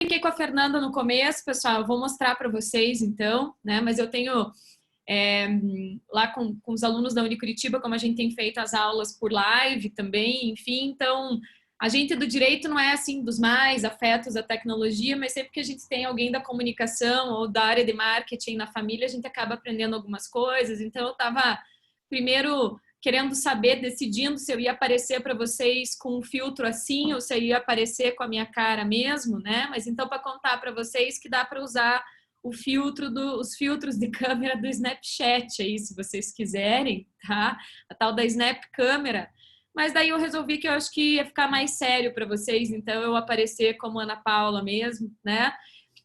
brinquei com a Fernanda no começo, pessoal, eu vou mostrar para vocês então, né? Mas eu tenho lá com os alunos da Unicuritiba, como a gente tem feito as aulas por live também, enfim, então a gente do direito não é assim dos mais afetos à tecnologia, mas sempre que a gente tem alguém da comunicação ou da área de marketing na família, a gente acaba aprendendo algumas coisas. Então eu estava primeiro querendo saber, decidindo se eu ia aparecer para vocês com um filtro assim ou se eu ia aparecer com a minha cara mesmo, né? Mas então para contar para vocês que dá para usar os filtros de câmera do Snapchat aí, se vocês quiserem, tá? A tal da Snap Câmera. Mas daí eu resolvi que eu acho que ia ficar mais sério para vocês, então eu aparecer como Ana Paula mesmo, né?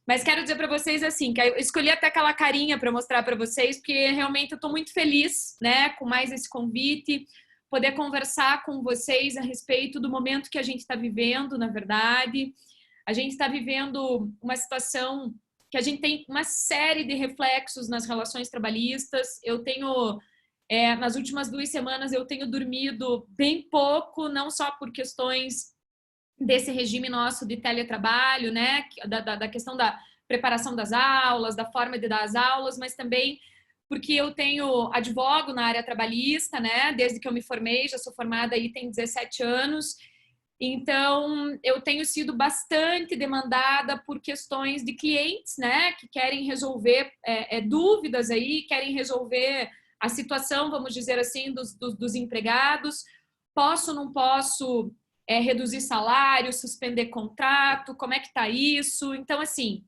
Mas quero dizer para vocês assim, que eu escolhi até aquela carinha para mostrar para vocês, porque realmente eu estou muito feliz, né, com mais esse convite, poder conversar com vocês a respeito do momento que a gente está vivendo, na verdade. A gente está vivendo uma situação que a gente tem uma série de reflexos nas relações trabalhistas. Eu tenho, nas últimas 2 semanas, eu tenho dormido bem pouco, não só por questões desse regime nosso de teletrabalho, né, da questão da preparação das aulas, da forma de dar as aulas, mas também porque eu advogo na área trabalhista, né, desde que eu me formei, já sou formada aí tem 17 anos, então eu tenho sido bastante demandada por questões de clientes, né, que querem resolver dúvidas aí, querem resolver a situação, vamos dizer assim, dos empregados. Posso, não posso reduzir salário, suspender contrato, como é que tá isso? Então, assim,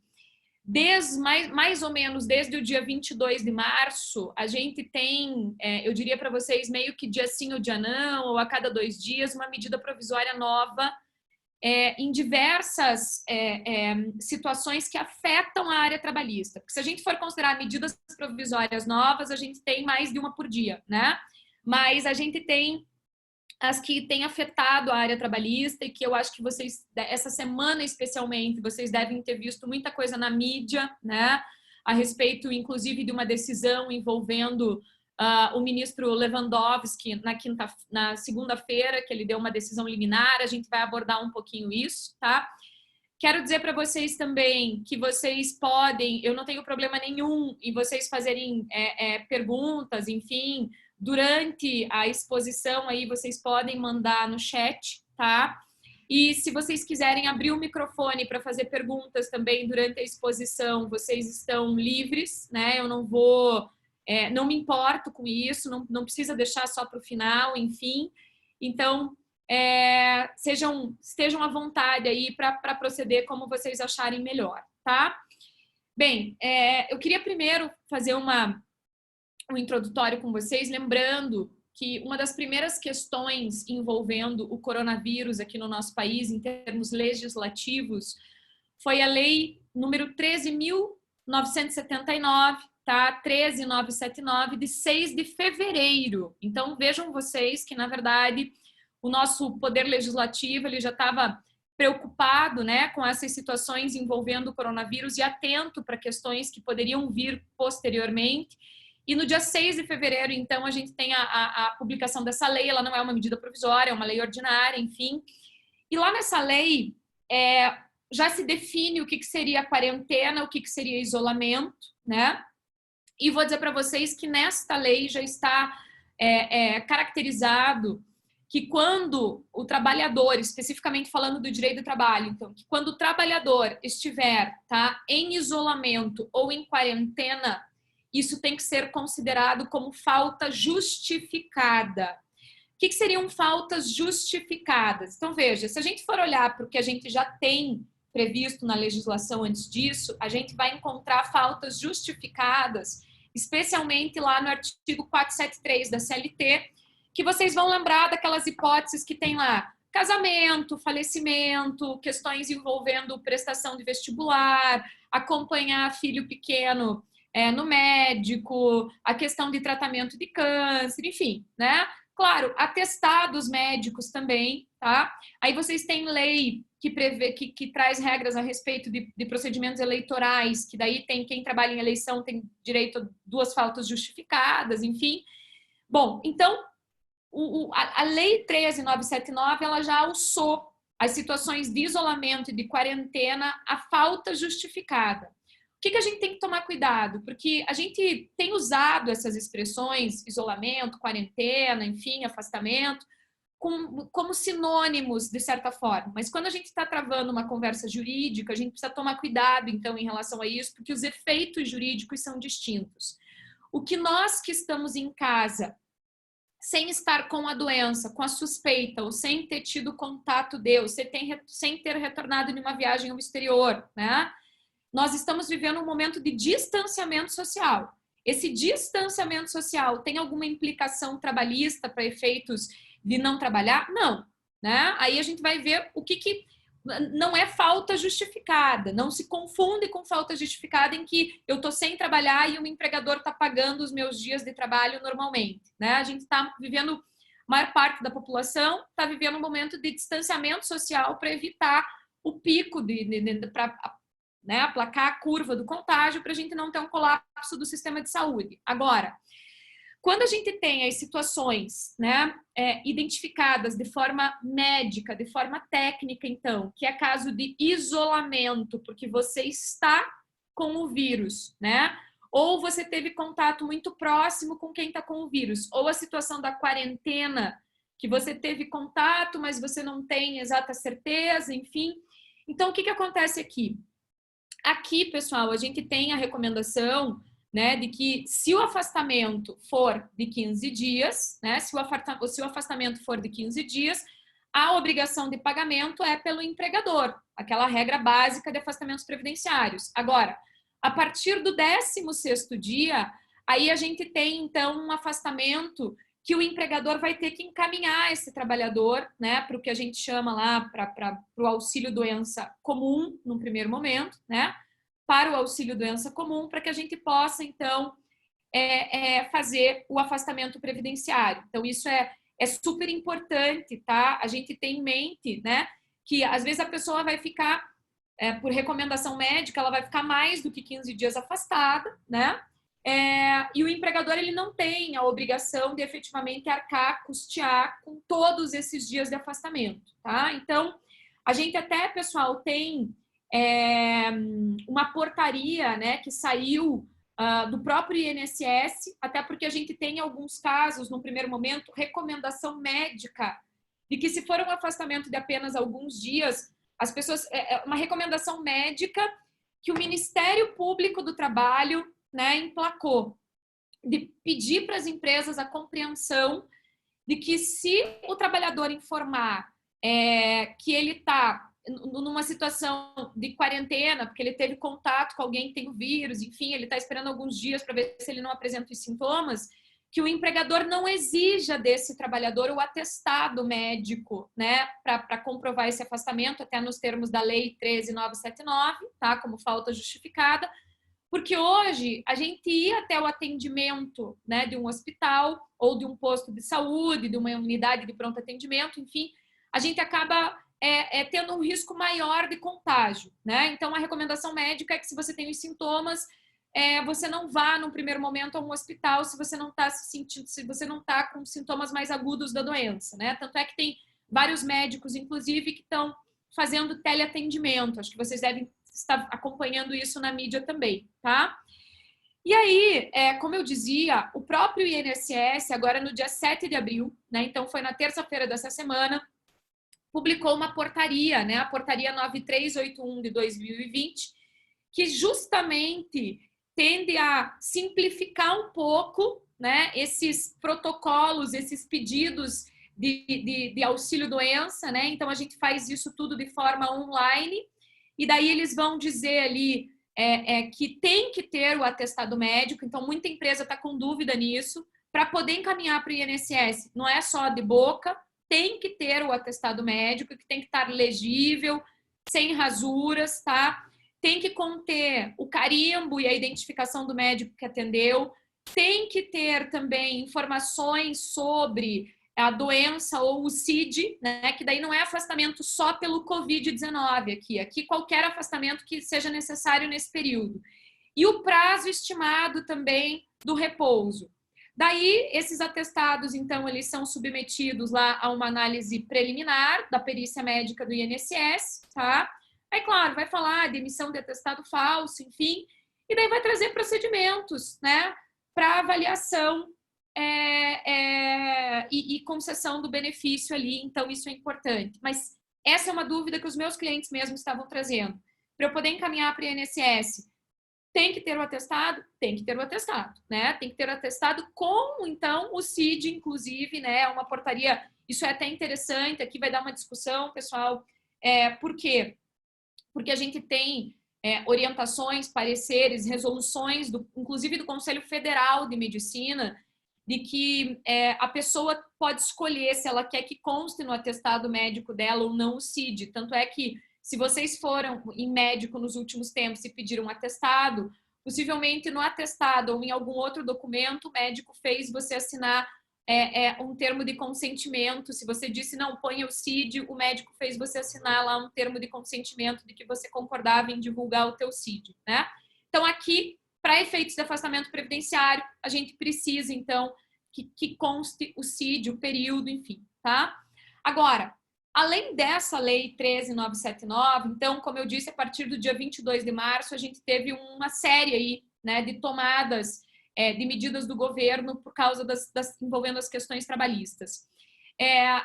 mais ou menos desde o dia 22 de março, a gente tem, eu diria para vocês, meio que dia sim ou dia não, ou a cada 2 dias, uma medida provisória nova em diversas situações que afetam a área trabalhista. Porque se a gente for considerar medidas provisórias novas, a gente tem mais de uma por dia, né? Mas a gente tem as que têm afetado a área trabalhista e que eu acho que vocês, essa semana especialmente, vocês devem ter visto muita coisa na mídia, né? A respeito, inclusive, de uma decisão envolvendo o ministro Lewandowski na segunda-feira, que ele deu uma decisão liminar. A gente vai abordar um pouquinho isso, tá? Quero dizer para vocês também que vocês podem, eu não tenho problema nenhum em vocês fazerem perguntas, enfim, durante a exposição aí vocês podem mandar no chat, tá? E se vocês quiserem abrir o microfone para fazer perguntas também durante a exposição, vocês estão livres, né? Eu não vou, não me importo com isso, não precisa deixar só para o final, enfim. Então, estejam à vontade aí para proceder como vocês acharem melhor, tá? Bem, eu queria primeiro fazer um introdutório com vocês, lembrando que uma das primeiras questões envolvendo o coronavírus aqui no nosso país, em termos legislativos, foi a lei número 13.979, tá? 13.979, de 6 de fevereiro. Então, vejam vocês que, na verdade, o nosso poder legislativo ele já estava preocupado, né, com essas situações envolvendo o coronavírus e atento para questões que poderiam vir posteriormente. E no dia 6 de fevereiro, então, a gente tem a publicação dessa lei. Ela não é uma medida provisória, é uma lei ordinária, enfim. E lá nessa lei já se define o que seria quarentena, o que seria isolamento, né? E vou dizer para vocês que nesta lei já está caracterizado que quando o trabalhador, especificamente falando do direito do trabalho, então, que quando o trabalhador estiver em isolamento ou em quarentena, isso tem que ser considerado como falta justificada. O que seriam faltas justificadas? Então, veja, se a gente for olhar para o que a gente já tem previsto na legislação antes disso, a gente vai encontrar faltas justificadas, especialmente lá no artigo 473 da CLT, que vocês vão lembrar daquelas hipóteses que tem lá: casamento, falecimento, questões envolvendo prestação de vestibular, acompanhar filho pequeno no médico, a questão de tratamento de câncer, enfim, né? Claro, atestados médicos também, tá? Aí vocês têm lei que prevê, que traz regras a respeito de procedimentos eleitorais, que daí tem quem trabalha em eleição tem direito a 2 faltas justificadas, enfim. Bom, então, a lei 13.979, ela já alçou as situações de isolamento e de quarentena, a falta justificada. O que a gente tem que tomar cuidado? Porque a gente tem usado essas expressões, isolamento, quarentena, enfim, afastamento, como sinônimos, de certa forma. Mas quando a gente está travando uma conversa jurídica, a gente precisa tomar cuidado, então, em relação a isso, porque os efeitos jurídicos são distintos. O que nós que estamos em casa, sem estar com a doença, com a suspeita, ou sem ter tido contato sem ter retornado de uma viagem ao exterior, né? Nós estamos vivendo um momento de distanciamento social. Esse distanciamento social tem alguma implicação trabalhista para efeitos de não trabalhar? Não, né? Aí a gente vai ver o que não é falta justificada, não se confunde com falta justificada em que eu estou sem trabalhar e o empregador está pagando os meus dias de trabalho normalmente, né? A gente está vivendo, a maior parte da população está vivendo um momento de distanciamento social para evitar o pico, para, né, aplacar a curva do contágio, para a gente não ter um colapso do sistema de saúde. Agora, quando a gente tem as situações, né, identificadas de forma médica, de forma técnica, então, que é caso de isolamento, porque você está com o vírus, né, ou você teve contato muito próximo com quem está com o vírus, ou a situação da quarentena, que você teve contato, mas você não tem exata certeza, enfim. Então, o que acontece aqui? Aqui, pessoal, a gente tem a recomendação, né, de que se o afastamento for de 15 dias, né, se o afastamento for de 15 dias, a obrigação de pagamento é pelo empregador, aquela regra básica de afastamentos previdenciários. Agora, a partir do 16º dia, aí a gente tem, então, um afastamento que o empregador vai ter que encaminhar esse trabalhador, né, para o que a gente chama lá, para o auxílio-doença comum, num primeiro momento, né, para o auxílio-doença comum, para que a gente possa, então, fazer o afastamento previdenciário. Então, isso é super importante, tá? A gente tem em mente, né, que às vezes a pessoa vai ficar, por recomendação médica, ela vai ficar mais do que 15 dias afastada, né? E o empregador, ele não tem a obrigação de efetivamente arcar, custear com todos esses dias de afastamento, tá? Então, a gente até, pessoal, tem uma portaria, né, que saiu do próprio INSS, até porque a gente tem alguns casos, no primeiro momento, recomendação médica, de que se for um afastamento de apenas alguns dias, as pessoas, uma recomendação médica que o Ministério Público do Trabalho, né, emplacou, de pedir para as empresas a compreensão de que se o trabalhador informar que ele está numa situação de quarentena, porque ele teve contato com alguém que tem o vírus, enfim, ele está esperando alguns dias para ver se ele não apresenta os sintomas, que o empregador não exija desse trabalhador o atestado médico, né, para comprovar esse afastamento, até nos termos da Lei 13.979, tá, como falta justificada, porque hoje a gente ia até o atendimento, né, de um hospital ou de um posto de saúde, de uma unidade de pronto atendimento, enfim, a gente acaba tendo um risco maior de contágio, né? Então, a recomendação médica é que se você tem os sintomas, você não vá, num primeiro momento, a um hospital se você não está se sentindo, se você não está com sintomas mais agudos da doença, né? Tanto é que tem vários médicos, inclusive, que estão fazendo teleatendimento. Acho que vocês devem estar acompanhando isso na mídia também, tá? E aí, como eu dizia, o próprio INSS, agora no dia 7 de abril, né? Então, foi na terça-feira dessa semana, publicou uma portaria, né, a portaria 9381 de 2020, que justamente tende a simplificar um pouco, né, esses protocolos, esses pedidos de auxílio-doença, né? Então, a gente faz isso tudo de forma online, e daí eles vão dizer ali que tem que ter o atestado médico, então muita empresa está com dúvida nisso, para poder encaminhar para o INSS, não é só de boca, tem que ter o atestado médico, que tem que estar legível, sem rasuras, tá? Tem que conter o carimbo e a identificação do médico que atendeu, tem que ter também informações sobre a doença ou o CID, né? Que daí não é afastamento só pelo Covid-19 aqui qualquer afastamento que seja necessário nesse período. E o prazo estimado também do repouso. Daí, esses atestados, então, eles são submetidos lá a uma análise preliminar da perícia médica do INSS, tá? Aí, claro, vai falar de emissão de atestado falso, enfim, e daí vai trazer procedimentos, né, para avaliação e concessão do benefício ali, então isso é importante. Mas essa é uma dúvida que os meus clientes mesmo estavam trazendo. Para eu poder encaminhar para o INSS, tem que ter o atestado? Tem que ter o atestado, né? Tem que ter o atestado com, então, o CID, inclusive, né? Uma portaria, isso é até interessante, aqui vai dar uma discussão, pessoal. Por quê? Porque a gente tem orientações, pareceres, resoluções, inclusive do Conselho Federal de Medicina, de que a pessoa pode escolher se ela quer que conste no atestado médico dela ou não o CID. Tanto é que, se vocês foram em médico nos últimos tempos e pediram um atestado, possivelmente no atestado ou em algum outro documento, o médico fez você assinar um termo de consentimento. Se você disse não, ponha o CID, o médico fez você assinar lá um termo de consentimento de que você concordava em divulgar o teu CID, né? Então, aqui, para efeitos de afastamento previdenciário, a gente precisa, então, que conste o CID, o período, enfim, tá? Agora, além dessa lei 13.979, então, como eu disse, a partir do dia 22 de março, a gente teve uma série aí, né, de tomadas de medidas do governo por causa envolvendo as questões trabalhistas.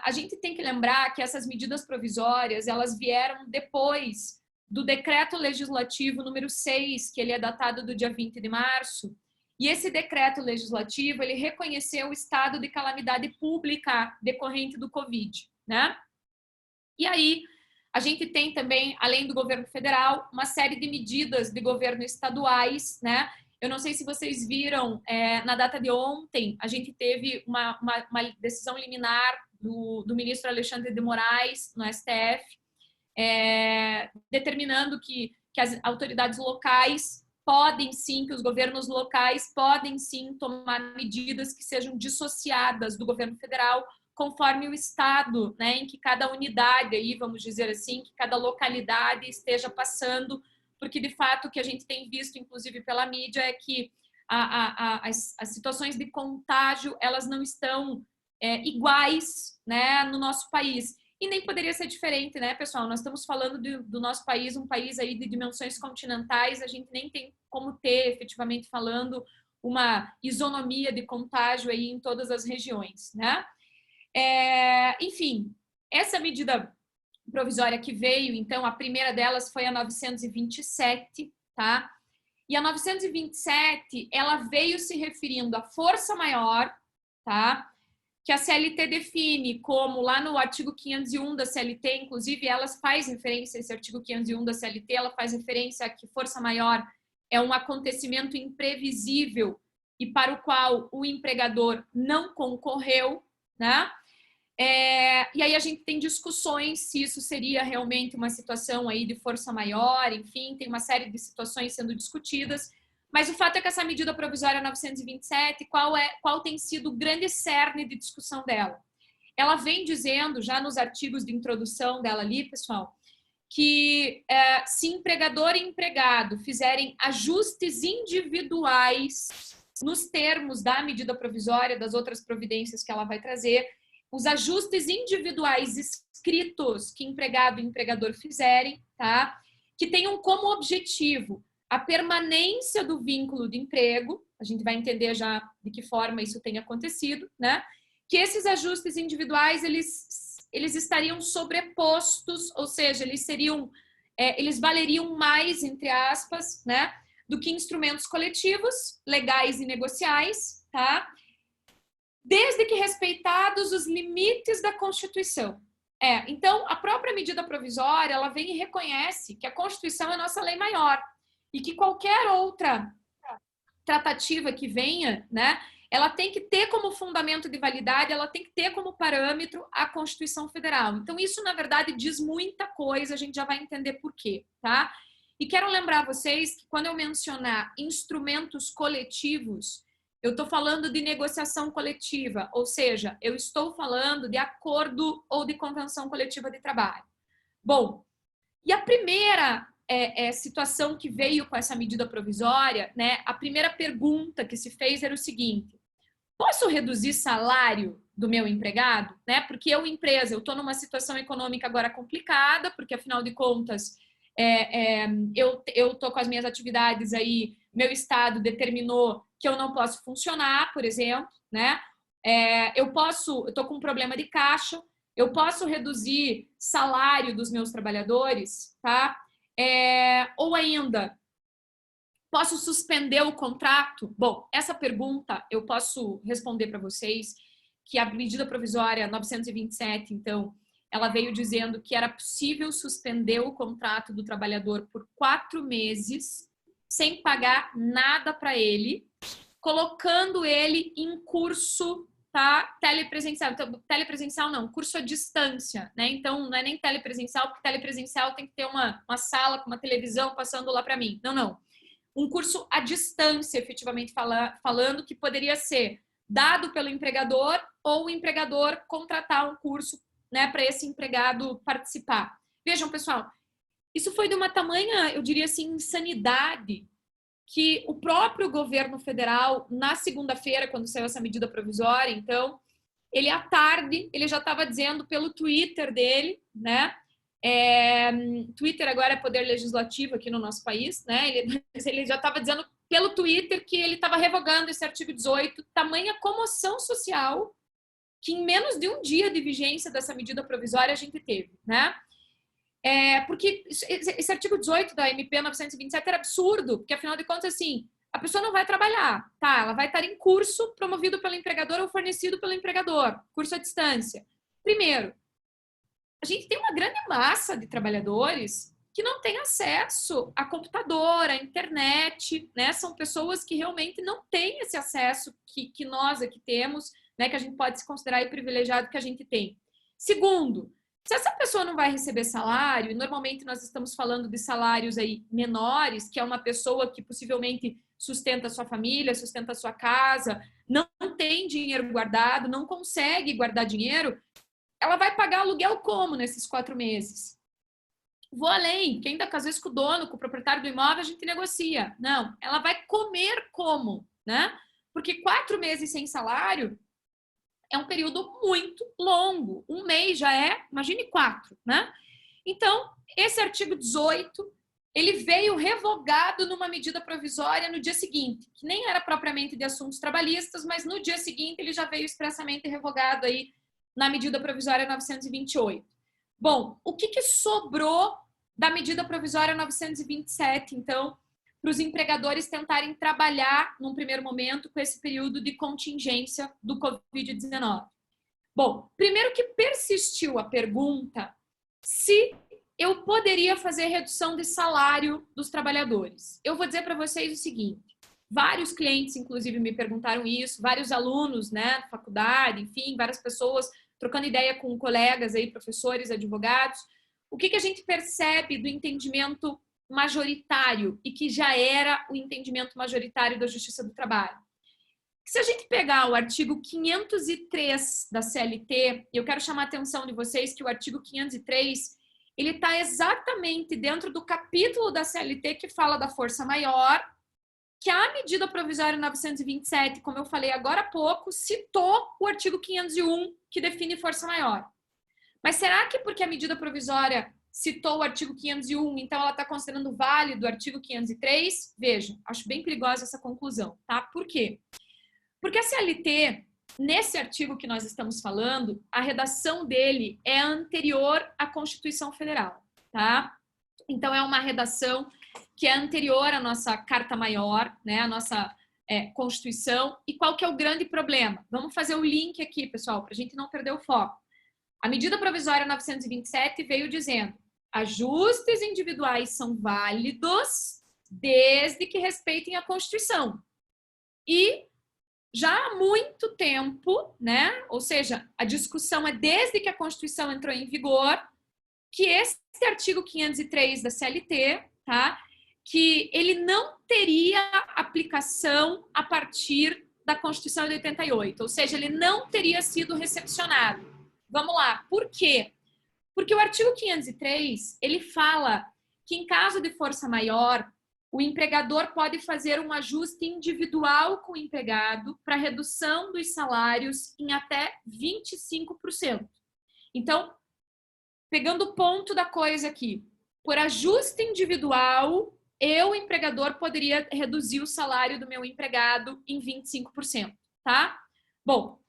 A gente tem que lembrar que essas medidas provisórias, elas vieram depois do decreto legislativo número 6, que ele é datado do dia 20 de março, e esse decreto legislativo, ele reconheceu o estado de calamidade pública decorrente do Covid, né? E aí, a gente tem também, além do governo federal, uma série de medidas de governo estaduais, né? Eu não sei se vocês viram, na data de ontem, a gente teve uma decisão liminar do ministro Alexandre de Moraes, no STF, determinando que as autoridades locais podem sim, que os governos locais podem sim tomar medidas que sejam dissociadas do governo federal, conforme o estado, né, em que cada unidade, aí, vamos dizer assim, que cada localidade esteja passando, porque de fato o que a gente tem visto, inclusive pela mídia, é que as situações de contágio, elas não estão iguais, né, no nosso país. E nem poderia ser diferente, né, pessoal? Nós estamos falando do nosso país, um país aí de dimensões continentais, a gente nem tem como ter, efetivamente falando, uma isonomia de contágio aí em todas as regiões, né? Enfim, essa medida provisória que veio, então, a primeira delas foi a 927, tá? E a 927, ela veio se referindo à força maior, tá? Que a CLT define como, lá no artigo 501 da CLT, inclusive, elas faz referência, esse artigo 501 da CLT, ela faz referência a que força maior é um acontecimento imprevisível e para o qual o empregador não concorreu, né? E aí a gente tem discussões se isso seria realmente uma situação aí de força maior, enfim, tem uma série de situações sendo discutidas, mas o fato é que essa medida provisória 927, qual tem sido o grande cerne de discussão dela? Ela vem dizendo, já nos artigos de introdução dela ali, pessoal, que se empregador e empregado fizerem ajustes individuais nos termos da medida provisória, das outras providências que ela vai trazer, os ajustes individuais escritos que empregado e empregador fizerem, tá? Que tenham como objetivo a permanência do vínculo de emprego, a gente vai entender já de que forma isso tem acontecido, né? Que esses ajustes individuais, eles estariam sobrepostos, ou seja, eles valeriam mais, entre aspas, né? Do que instrumentos coletivos, legais e negociais, tá? Desde que respeitados os limites da Constituição. Então, a própria medida provisória, ela vem e reconhece que a Constituição é a nossa lei maior e que qualquer outra tratativa que venha, né, ela tem que ter como fundamento de validade, ela tem que ter como parâmetro a Constituição Federal. Então, isso, na verdade, diz muita coisa, a gente já vai entender por quê, tá? E quero lembrar vocês que quando eu mencionar instrumentos coletivos, eu estou falando de negociação coletiva, ou seja, eu estou falando de acordo ou de convenção coletiva de trabalho. Bom, e a primeira situação que veio com essa medida provisória, né, a primeira pergunta que se fez era o seguinte: Posso reduzir salário do meu empregado? Né? Porque eu, empresa, eu estou numa situação econômica agora complicada, porque afinal de contas, eu estou com as minhas atividades aí, meu estado determinou que eu não posso funcionar, por exemplo, né? Eu estou com um problema de caixa, eu posso reduzir salário dos meus trabalhadores, tá? Ou ainda, posso suspender o contrato? Bom, essa pergunta eu posso responder para vocês que a medida provisória 927, então, ela veio dizendo que era possível suspender o contrato do trabalhador por 4 meses sem pagar nada para ele, colocando ele em curso, tá? Telepresencial. Então, telepresencial não, curso à distância, né? Então, não é nem telepresencial, porque telepresencial tem que ter uma sala com uma televisão passando lá para mim. Não, não. Um curso à distância, efetivamente falando, que poderia ser dado pelo empregador ou o empregador contratar um curso, né, para esse empregado participar. Vejam, pessoal, isso foi de uma tamanha, eu diria assim, insanidade, que o próprio governo federal, na segunda-feira, quando saiu essa medida provisória, então, ele à tarde, ele já estava dizendo pelo Twitter dele, né? Twitter agora é poder legislativo aqui no nosso país, né? Ele já estava dizendo pelo Twitter que ele estava revogando esse artigo 18, tamanha comoção social que em menos de um dia de vigência dessa medida provisória a gente teve, né? Porque esse artigo 18 da MP 927 era absurdo, porque afinal de contas, assim, a pessoa não vai trabalhar, tá? Ela vai estar em curso promovido pelo empregador ou fornecido pelo empregador, curso à distância. Primeiro, a gente tem uma grande massa de trabalhadores que não tem acesso a computador, a internet, né? São pessoas que realmente não têm esse acesso que nós aqui temos, né? Que a gente pode se considerar privilegiado que a gente tem. Segundo, se essa pessoa não vai receber salário, e normalmente nós estamos falando de salários aí menores, que é uma pessoa que possivelmente sustenta a sua família, sustenta a sua casa, não tem dinheiro guardado, não consegue guardar dinheiro, ela vai pagar aluguel como nesses 4 meses? Vou além, que ainda às vezes com o dono, com o proprietário do imóvel, a gente negocia. Não, ela vai comer como, né? Porque 4 meses sem salário é um período muito longo. 1 mês já imagine 4, né? Então, esse artigo 18, ele veio revogado numa medida provisória no dia seguinte, que nem era propriamente de assuntos trabalhistas, mas no dia seguinte ele já veio expressamente revogado aí na medida provisória 928. Bom, o que sobrou da medida provisória 927, então, para os empregadores tentarem trabalhar, num primeiro momento, com esse período de contingência do Covid-19? Bom, primeiro que persistiu a pergunta se eu poderia fazer redução de salário dos trabalhadores. Eu vou dizer para vocês o seguinte, vários clientes, inclusive, me perguntaram isso, vários alunos, né, faculdade, enfim, várias pessoas trocando ideia com colegas aí, professores, advogados. O que a gente percebe do entendimento majoritário e que já era o entendimento majoritário da Justiça do Trabalho? Se a gente pegar o artigo 503 da CLT, eu quero chamar a atenção de vocês que o artigo 503, ele está exatamente dentro do capítulo da CLT que fala da força maior, que a medida provisória 927, como eu falei agora há pouco, citou o artigo 501, que define força maior. Mas será que porque a medida provisória citou o artigo 501, então ela está considerando válido o artigo 503? Vejam, acho bem perigosa essa conclusão, tá? Por quê? Porque a CLT, nesse artigo que nós estamos falando, a redação dele é anterior à Constituição Federal, tá? Então, é uma redação que é anterior à nossa Carta Maior, né? À nossa Constituição. E qual que é o grande problema? Vamos fazer o link aqui, pessoal, para a gente não perder o foco. A medida provisória 927 veio dizendo: ajustes individuais são válidos desde que respeitem a Constituição. E já há muito tempo, né? Ou seja, a discussão é desde que a Constituição entrou em vigor, que esse artigo 503 da CLT, tá? Que ele não teria aplicação a partir da Constituição de 88, ou seja, ele não teria sido recepcionado. Vamos lá, por quê? Porque o artigo 503, ele fala que em caso de força maior, o empregador pode fazer um ajuste individual com o empregado para redução dos salários em até 25%. Então, pegando o ponto da coisa aqui, por ajuste individual, eu, empregador, poderia reduzir o salário do meu empregado em 25%, tá? Bom,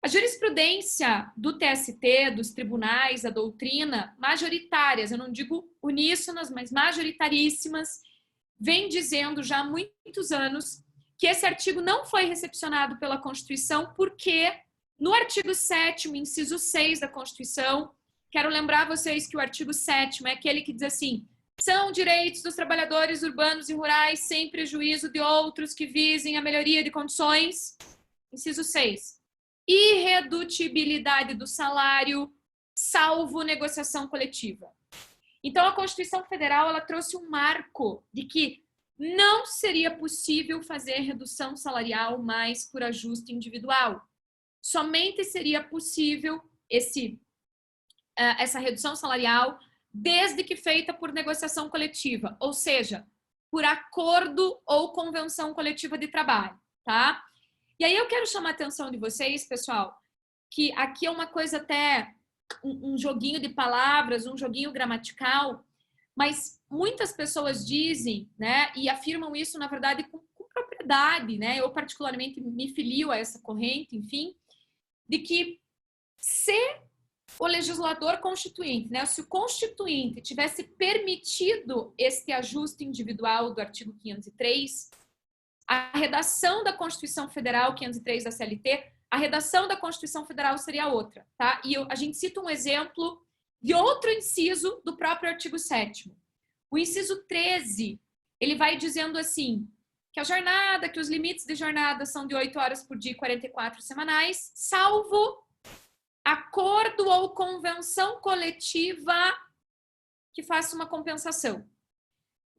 a jurisprudência do TST, dos tribunais, a doutrina, majoritárias, eu não digo uníssonas, mas majoritaríssimas, vem dizendo já há muitos anos que esse artigo não foi recepcionado pela Constituição porque no artigo 7º, inciso 6 da Constituição, quero lembrar vocês que o artigo 7º é aquele que diz assim: são direitos dos trabalhadores urbanos e rurais sem prejuízo de outros que visem a melhoria de condições. Inciso 6. Irredutibilidade do salário, salvo negociação coletiva. Então, a Constituição Federal ela trouxe um marco de que não seria possível fazer redução salarial mais por ajuste individual. Somente seria possível essa redução salarial desde que feita por negociação coletiva, ou seja, por acordo ou convenção coletiva de trabalho, tá? E aí eu quero chamar a atenção de vocês, pessoal, que aqui é uma coisa até um joguinho de palavras, um joguinho gramatical, mas muitas pessoas dizem, né, e afirmam isso, na verdade, com propriedade, né? Eu particularmente me filio a essa corrente, enfim, de que se o legislador constituinte, né, se o constituinte tivesse permitido este ajuste individual do artigo 503, a redação da Constituição Federal 503 da CLT, a redação da Constituição Federal seria outra, tá? E a gente cita um exemplo de outro inciso do próprio artigo 7º. O inciso 13, ele vai dizendo assim, que a jornada, que os limites de jornada são de 8 horas por dia e 44 semanais, salvo acordo ou convenção coletiva que faça uma compensação.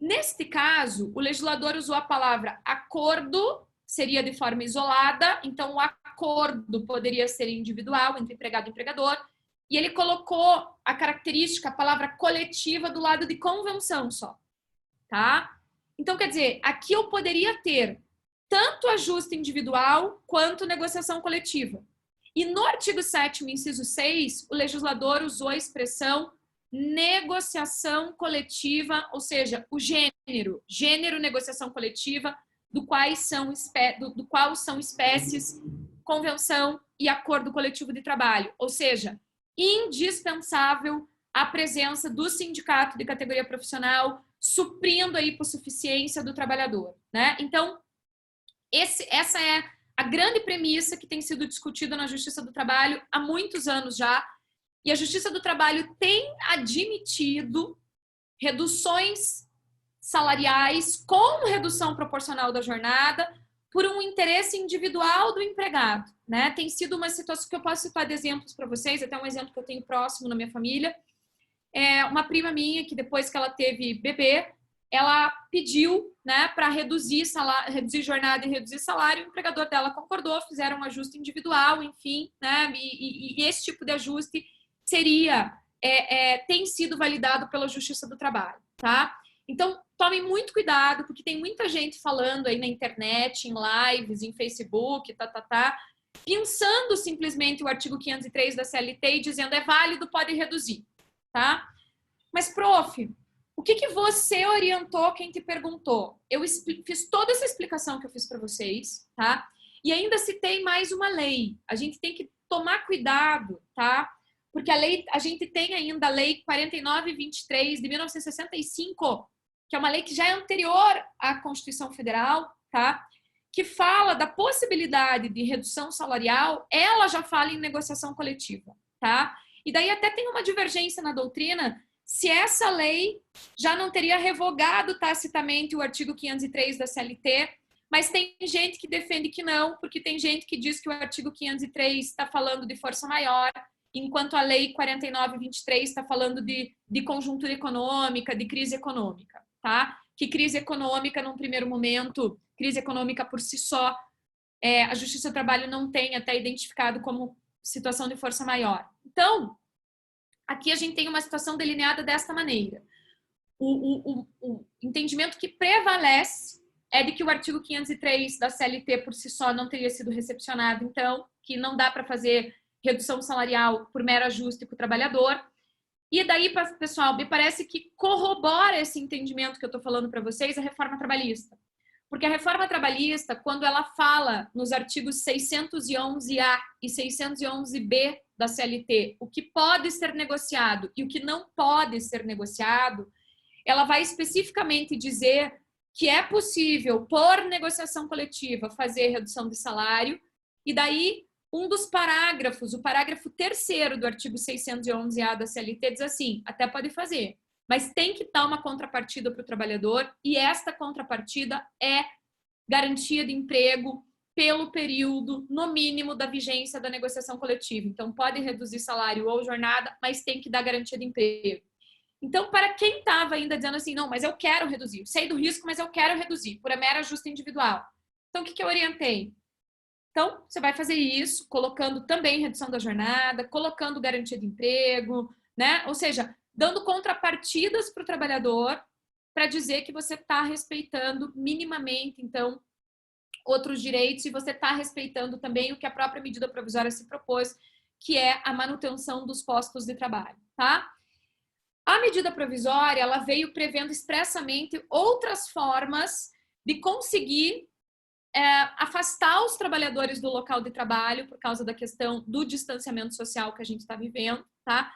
Neste caso, o legislador usou a palavra acordo, seria de forma isolada, então o acordo poderia ser individual entre empregado e empregador, e ele colocou a característica, a palavra coletiva do lado de convenção só, tá? Então, quer dizer, aqui eu poderia ter tanto ajuste individual quanto negociação coletiva. E no artigo 7º, inciso 6, o legislador usou a expressão negociação coletiva, ou seja, o gênero negociação coletiva, do qual são espécies convenção e acordo coletivo de trabalho, ou seja, indispensável a presença do sindicato de categoria profissional, suprindo a hipossuficiência do trabalhador, né? Então, essa é a grande premissa que tem sido discutida na Justiça do Trabalho há muitos anos já, e a Justiça do Trabalho tem admitido reduções salariais com redução proporcional da jornada por um interesse individual do empregado, né? Tem sido uma situação que eu posso citar de exemplos para vocês, até um exemplo que eu tenho próximo na minha família. Uma prima minha que depois que ela teve bebê, ela pediu, né, para reduzir jornada e reduzir salário, o empregador dela concordou, fizeram um ajuste individual, enfim, né, e esse tipo de ajuste tem sido validado pela Justiça do Trabalho, tá? Então, tomem muito cuidado, porque tem muita gente falando aí na internet, em lives, em Facebook, pensando simplesmente o artigo 503 da CLT e dizendo é válido, pode reduzir, tá? Mas, prof, o que você orientou quem te perguntou? Eu fiz toda essa explicação que eu fiz para vocês, tá? E ainda citei mais uma lei. A gente tem que tomar cuidado, tá? Porque a gente tem ainda a Lei 4923 de 1965, que é uma lei que já é anterior à Constituição Federal, tá? Que fala da possibilidade de redução salarial, ela já fala em negociação coletiva, tá? E daí até tem uma divergência na doutrina se essa lei já não teria revogado tacitamente o artigo 503 da CLT, mas tem gente que defende que não, porque tem gente que diz que o artigo 503 está falando de força maior, enquanto a lei 4923 está falando de conjuntura econômica, de crise econômica, tá? Que crise econômica, num primeiro momento, crise econômica por si só, a Justiça do Trabalho não tem até identificado como situação de força maior. Então, aqui a gente tem uma situação delineada desta maneira. o entendimento que prevalece é de que o artigo 503 da CLT por si só não teria sido recepcionado, então, que não dá para fazer redução salarial por mero ajuste com o trabalhador. E daí, pessoal, me parece que corrobora esse entendimento que eu estou falando para vocês a reforma trabalhista. Porque a reforma trabalhista, quando ela fala nos artigos 611A e 611B da CLT, o que pode ser negociado e o que não pode ser negociado, ela vai especificamente dizer que é possível, por negociação coletiva, fazer redução de salário, e daí um dos parágrafos, o parágrafo 3º do artigo 611A da CLT diz assim, até pode fazer, mas tem que dar uma contrapartida para o trabalhador, e esta contrapartida é garantia de emprego pelo período, no mínimo, da vigência da negociação coletiva. Então, pode reduzir salário ou jornada, mas tem que dar garantia de emprego. Então, para quem estava ainda dizendo assim, não, mas eu quero reduzir, sei do risco, mas eu quero reduzir, por mero ajuste individual. Então, o que eu orientei? Então, você vai fazer isso, colocando também redução da jornada, colocando garantia de emprego, né? Ou seja, dando contrapartidas para o trabalhador para dizer que você está respeitando minimamente, então, outros direitos, e você está respeitando também o que a própria medida provisória se propôs, que é a manutenção dos postos de trabalho, tá? A medida provisória, ela veio prevendo expressamente outras formas de conseguir afastar os trabalhadores do local de trabalho por causa da questão do distanciamento social que a gente está vivendo, tá?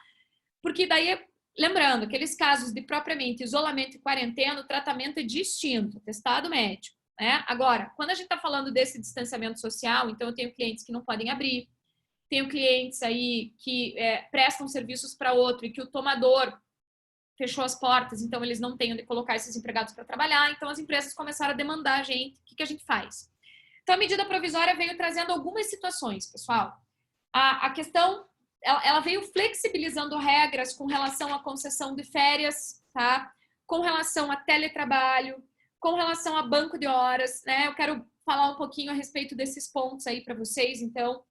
Porque daí, lembrando, aqueles casos de propriamente isolamento e quarentena, o tratamento é distinto, atestado médico, né? Agora, quando a gente está falando desse distanciamento social, então eu tenho clientes que não podem abrir, tenho clientes aí que prestam serviços para outro e que o tomador fechou as portas, então eles não têm onde colocar esses empregados para trabalhar, então as empresas começaram a demandar a gente, o que a gente faz? Então a medida provisória veio trazendo algumas situações, pessoal. A questão, ela veio flexibilizando regras com relação à concessão de férias, tá? Com relação a teletrabalho, com relação a banco de horas, né? Eu quero falar um pouquinho a respeito desses pontos aí para vocês, então.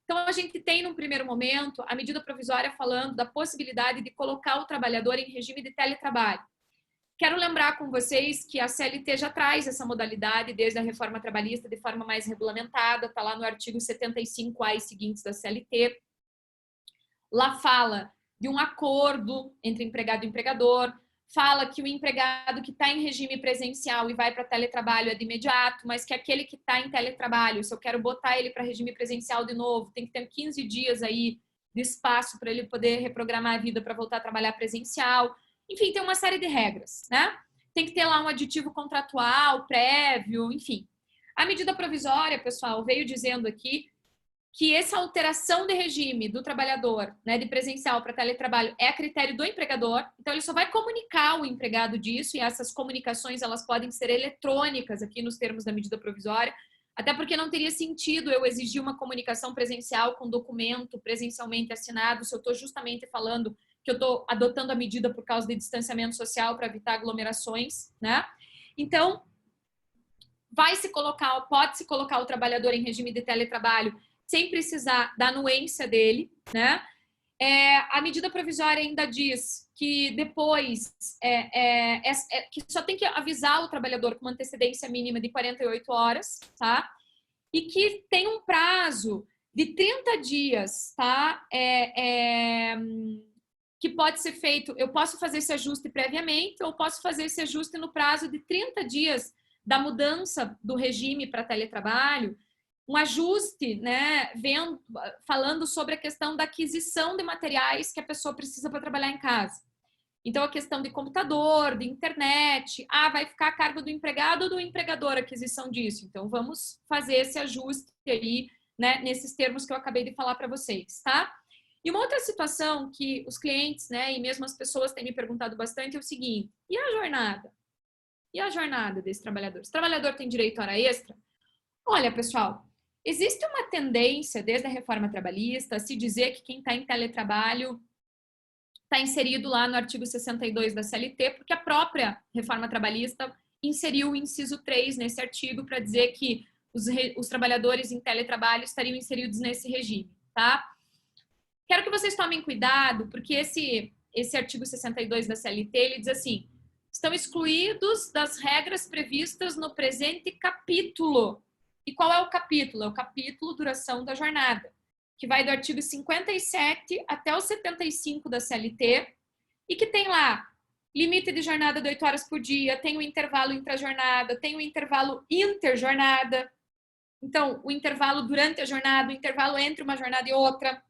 Então, a gente tem, num primeiro momento, a medida provisória falando da possibilidade de colocar o trabalhador em regime de teletrabalho. Quero lembrar com vocês que a CLT já traz essa modalidade desde a reforma trabalhista de forma mais regulamentada, está lá no artigo 75A e seguintes da CLT. Lá fala de um acordo entre empregado e empregador, fala que o empregado que está em regime presencial e vai para teletrabalho é de imediato, mas que aquele que está em teletrabalho, se eu quero botar ele para regime presencial de novo, tem que ter 15 dias aí de espaço para ele poder reprogramar a vida para voltar a trabalhar presencial. Enfim, tem uma série de regras, né? Tem que ter lá um aditivo contratual, prévio, enfim. A medida provisória, pessoal, veio dizendo aqui que essa alteração de regime do trabalhador, né, de presencial para teletrabalho, é a critério do empregador. Então, ele só vai comunicar o empregado disso, e essas comunicações elas podem ser eletrônicas aqui nos termos da medida provisória, até porque não teria sentido eu exigir uma comunicação presencial com documento presencialmente assinado, se eu estou justamente falando que eu estou adotando a medida por causa de distanciamento social para evitar aglomerações, né? Então, pode-se colocar o trabalhador em regime de teletrabalho sem precisar da anuência dele, né? A medida provisória ainda diz que depois que só tem que avisar o trabalhador com uma antecedência mínima de 48 horas, tá? E que tem um prazo de 30 dias, tá? Que pode ser feito, eu posso fazer esse ajuste previamente ou posso fazer esse ajuste no prazo de 30 dias da mudança do regime para teletrabalho, um ajuste, né, falando sobre a questão da aquisição de materiais que a pessoa precisa para trabalhar em casa. Então, a questão de computador, de internet, vai ficar a cargo do empregado ou do empregador a aquisição disso. Então, vamos fazer esse ajuste aí, né, nesses termos que eu acabei de falar para vocês, tá? E uma outra situação que os clientes, né, e mesmo as pessoas têm me perguntado bastante é o seguinte: e a jornada? E a jornada desse trabalhador? Esse trabalhador tem direito à hora extra? Olha, pessoal, existe uma tendência, desde a reforma trabalhista, a se dizer que quem está em teletrabalho está inserido lá no artigo 62 da CLT, porque a própria reforma trabalhista inseriu o inciso 3 nesse artigo para dizer que os trabalhadores em teletrabalho estariam inseridos nesse regime, tá? Quero que vocês tomem cuidado, porque esse artigo 62 da CLT, ele diz assim: estão excluídos das regras previstas no presente capítulo. E qual é o capítulo? É o capítulo duração da jornada, que vai do artigo 57 até o 75 da CLT, e que tem lá limite de jornada de 8 horas por dia, tem o intervalo intra-jornada, tem o intervalo inter-jornada, então o intervalo durante a jornada, o intervalo entre uma jornada e outra,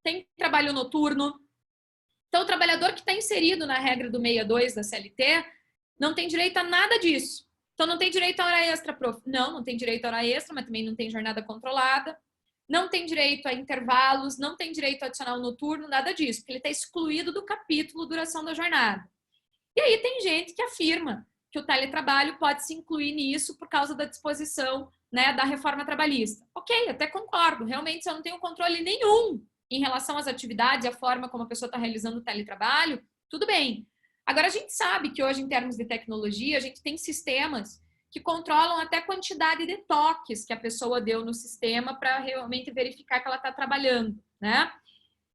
tem trabalho noturno. Então o trabalhador que está inserido na regra do 62 da CLT não tem direito a nada disso. Então não tem direito a hora extra, prof. Não tem direito a hora extra, mas também não tem jornada controlada, não tem direito a intervalos, não tem direito a adicional noturno, nada disso, porque ele está excluído do capítulo duração da jornada. E aí tem gente que afirma que o teletrabalho pode se incluir nisso por causa da disposição, né, da reforma trabalhista. Ok, até concordo, realmente se eu não tenho controle nenhum em relação às atividades e a forma como a pessoa está realizando o teletrabalho, tudo bem. Agora a gente sabe que hoje, em termos de tecnologia, a gente tem sistemas que controlam até a quantidade de toques que a pessoa deu no sistema para realmente verificar que ela está trabalhando, né?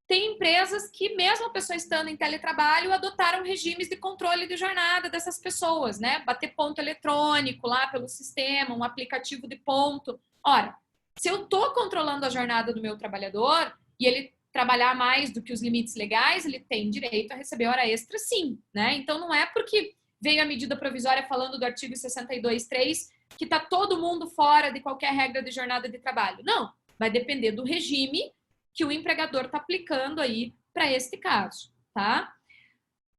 Tem empresas que, mesmo a pessoa estando em teletrabalho, adotaram regimes de controle de jornada dessas pessoas, né? Bater ponto eletrônico lá pelo sistema, um aplicativo de ponto. Ora, se eu estou controlando a jornada do meu trabalhador e ele trabalhar mais do que os limites legais, ele tem direito a receber hora extra, sim, né? Então, não é porque veio a medida provisória falando do artigo 62.3 que está todo mundo fora de qualquer regra de jornada de trabalho. Não, vai depender do regime que o empregador está aplicando aí para este caso, tá?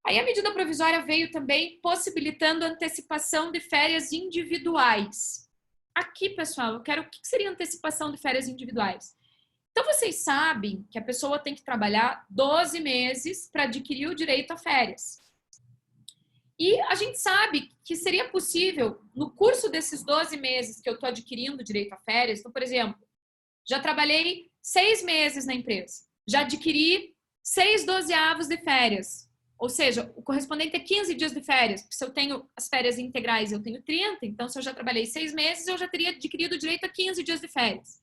Aí a medida provisória veio também possibilitando antecipação de férias individuais. Aqui, pessoal, eu quero... O que seria antecipação de férias individuais? Então, vocês sabem que a pessoa tem que trabalhar 12 meses para adquirir o direito a férias. E a gente sabe que seria possível, no curso desses 12 meses que eu estou adquirindo o direito a férias, então, por exemplo, já trabalhei 6 meses na empresa, já adquiri 6 dozeavos de férias, ou seja, o correspondente é 15 dias de férias, porque se eu tenho as férias integrais, eu tenho 30, então se eu já trabalhei 6 meses, eu já teria adquirido o direito a 15 dias de férias.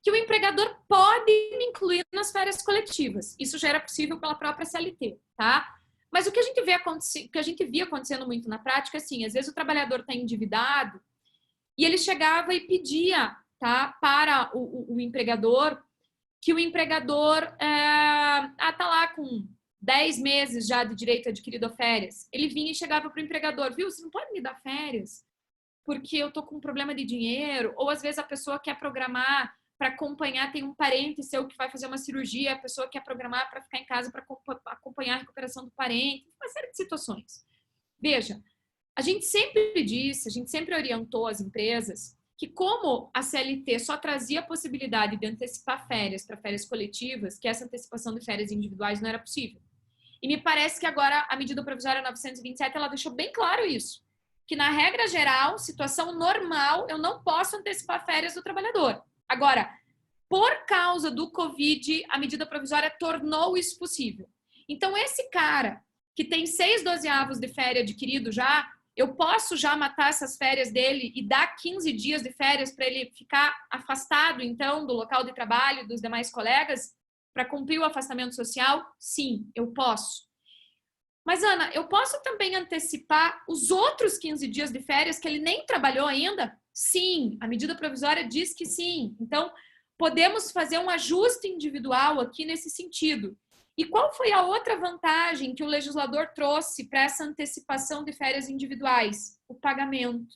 Que o empregador pode me incluir nas férias coletivas. Isso já era possível pela própria CLT, tá? Mas o que a gente via acontecendo muito na prática, assim, às vezes o trabalhador está endividado e ele chegava e pedia, tá, para o empregador, que o empregador tá lá com 10 meses já de direito adquirido a férias. Ele vinha e chegava para o empregador, viu, você não pode me dar férias porque eu tô com um problema de dinheiro, ou às vezes a pessoa quer programar para acompanhar, tem um parente seu que vai fazer uma cirurgia, a pessoa quer programar para ficar em casa para acompanhar a recuperação do parente, uma série de situações. Veja, a gente sempre disse, a gente sempre orientou as empresas que como a CLT só trazia a possibilidade de antecipar férias para férias coletivas, que essa antecipação de férias individuais não era possível. E me parece que agora a medida provisória 927, ela deixou bem claro isso, que na regra geral, situação normal, eu não posso antecipar férias do trabalhador. Agora, por causa do Covid, a medida provisória tornou isso possível. Então, esse cara que tem 6 dozeavos de férias adquirido já, eu posso já matar essas férias dele e dar 15 dias de férias para ele ficar afastado, então, do local de trabalho e dos demais colegas, para cumprir o afastamento social? Sim, eu posso. Mas, Ana, eu posso também antecipar os outros 15 dias de férias que ele nem trabalhou ainda? Sim, a medida provisória diz que sim. Então, podemos fazer um ajuste individual aqui nesse sentido. E qual foi a outra vantagem que o legislador trouxe para essa antecipação de férias individuais? O pagamento.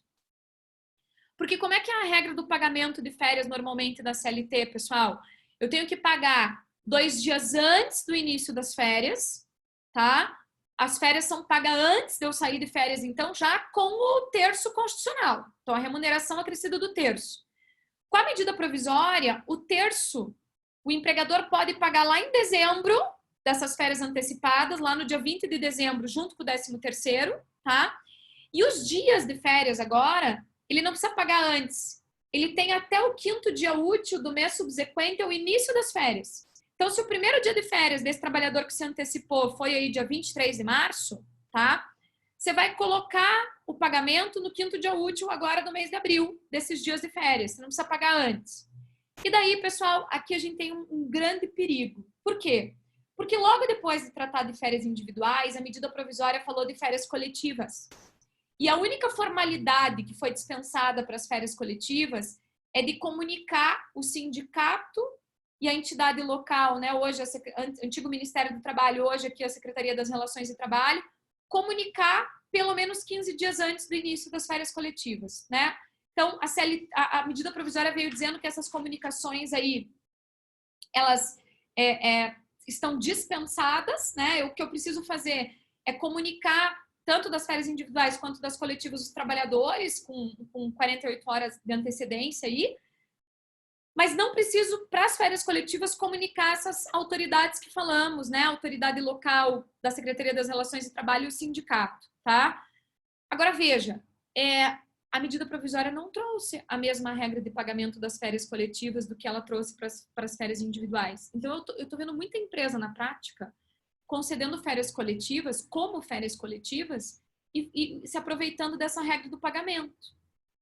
Porque como é que é a regra do pagamento de férias normalmente da CLT, pessoal? Eu tenho que pagar 2 dias antes do início das férias, tá? As férias são pagas antes de eu sair de férias, então, já com o terço constitucional. Então, a remuneração acrescida do terço. Com a medida provisória, o terço, o empregador pode pagar lá em dezembro, dessas férias antecipadas, lá no dia 20 de dezembro, junto com o 13º, tá? E os dias de férias agora, ele não precisa pagar antes. Ele tem até o 5º dia útil do mês subsequente ao início das férias. Então, se o primeiro dia de férias desse trabalhador que se antecipou foi aí dia 23 de março, tá? Você vai colocar o pagamento no 5º dia útil agora do mês de abril, desses dias de férias. Você não precisa pagar antes. E daí, pessoal, aqui a gente tem um grande perigo. Por quê? Porque logo depois de tratar de férias individuais, a medida provisória falou de férias coletivas. E a única formalidade que foi dispensada para as férias coletivas é de comunicar o sindicato e a entidade local, né? Hoje, antigo Ministério do Trabalho, hoje aqui a Secretaria das Relações de Trabalho, comunicar pelo menos 15 dias antes do início das férias coletivas, né? Então, a medida provisória veio dizendo que essas comunicações aí, elas estão dispensadas, né? O que eu preciso fazer é comunicar tanto das férias individuais quanto das coletivas dos trabalhadores com 48 horas de antecedência aí, mas não preciso, para as férias coletivas, comunicar essas autoridades que falamos, né? A autoridade local da Secretaria das Relações de Trabalho e o sindicato, tá? Agora, veja, a medida provisória não trouxe a mesma regra de pagamento das férias coletivas do que ela trouxe para as férias individuais. Então, eu estou vendo muita empresa na prática concedendo férias coletivas, como férias coletivas, e se aproveitando dessa regra do pagamento,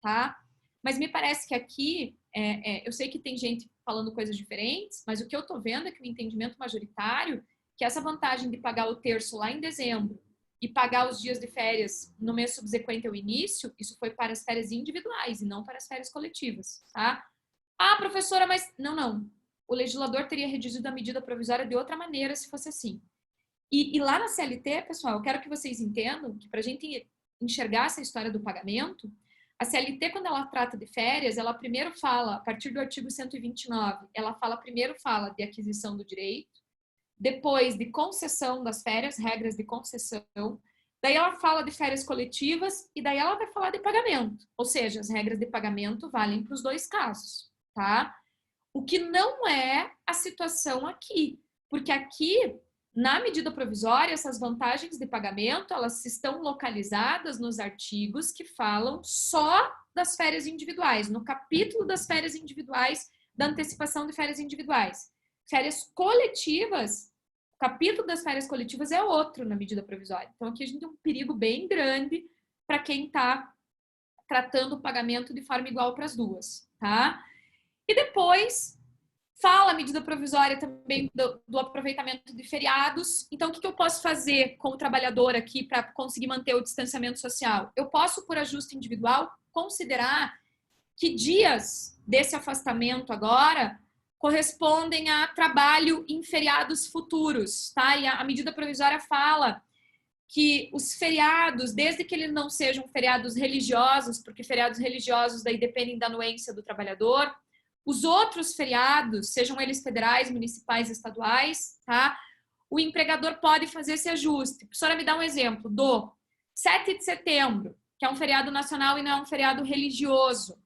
tá? Mas me parece que aqui, eu sei que tem gente falando coisas diferentes, mas o que eu estou vendo é que o entendimento majoritário, que essa vantagem de pagar o terço lá em dezembro e pagar os dias de férias no mês subsequente ao início, isso foi para as férias individuais e não para as férias coletivas, tá? Ah, professora, mas... Não. O legislador teria redigido a medida provisória de outra maneira se fosse assim. E lá na CLT, pessoal, eu quero que vocês entendam que para a gente enxergar essa história do pagamento, a CLT, quando ela trata de férias, ela primeiro fala, a partir do artigo 129, primeiro fala de aquisição do direito, depois de concessão das férias, regras de concessão, daí ela fala de férias coletivas e daí ela vai falar de pagamento. Ou seja, as regras de pagamento valem para os dois casos, tá? O que não é a situação aqui, porque aqui, na medida provisória, essas vantagens de pagamento, elas estão localizadas nos artigos que falam só das férias individuais, no capítulo das férias individuais, da antecipação de férias individuais. Férias coletivas, o capítulo das férias coletivas é outro na medida provisória. Então, aqui a gente tem um perigo bem grande para quem está tratando o pagamento de forma igual para as duas, tá? E depois, fala a medida provisória também do aproveitamento de feriados. Então, o que eu posso fazer como trabalhador aqui para conseguir manter o distanciamento social? Eu posso, por ajuste individual, considerar que dias desse afastamento agora correspondem a trabalho em feriados futuros, tá? E a medida provisória fala que os feriados, desde que eles não sejam feriados religiosos, porque feriados religiosos daí dependem da anuência do trabalhador, os outros feriados, sejam eles federais, municipais, estaduais, tá? O empregador pode fazer esse ajuste. A professora me dá um exemplo do 7 de setembro, que é um feriado nacional e não é um feriado religioso.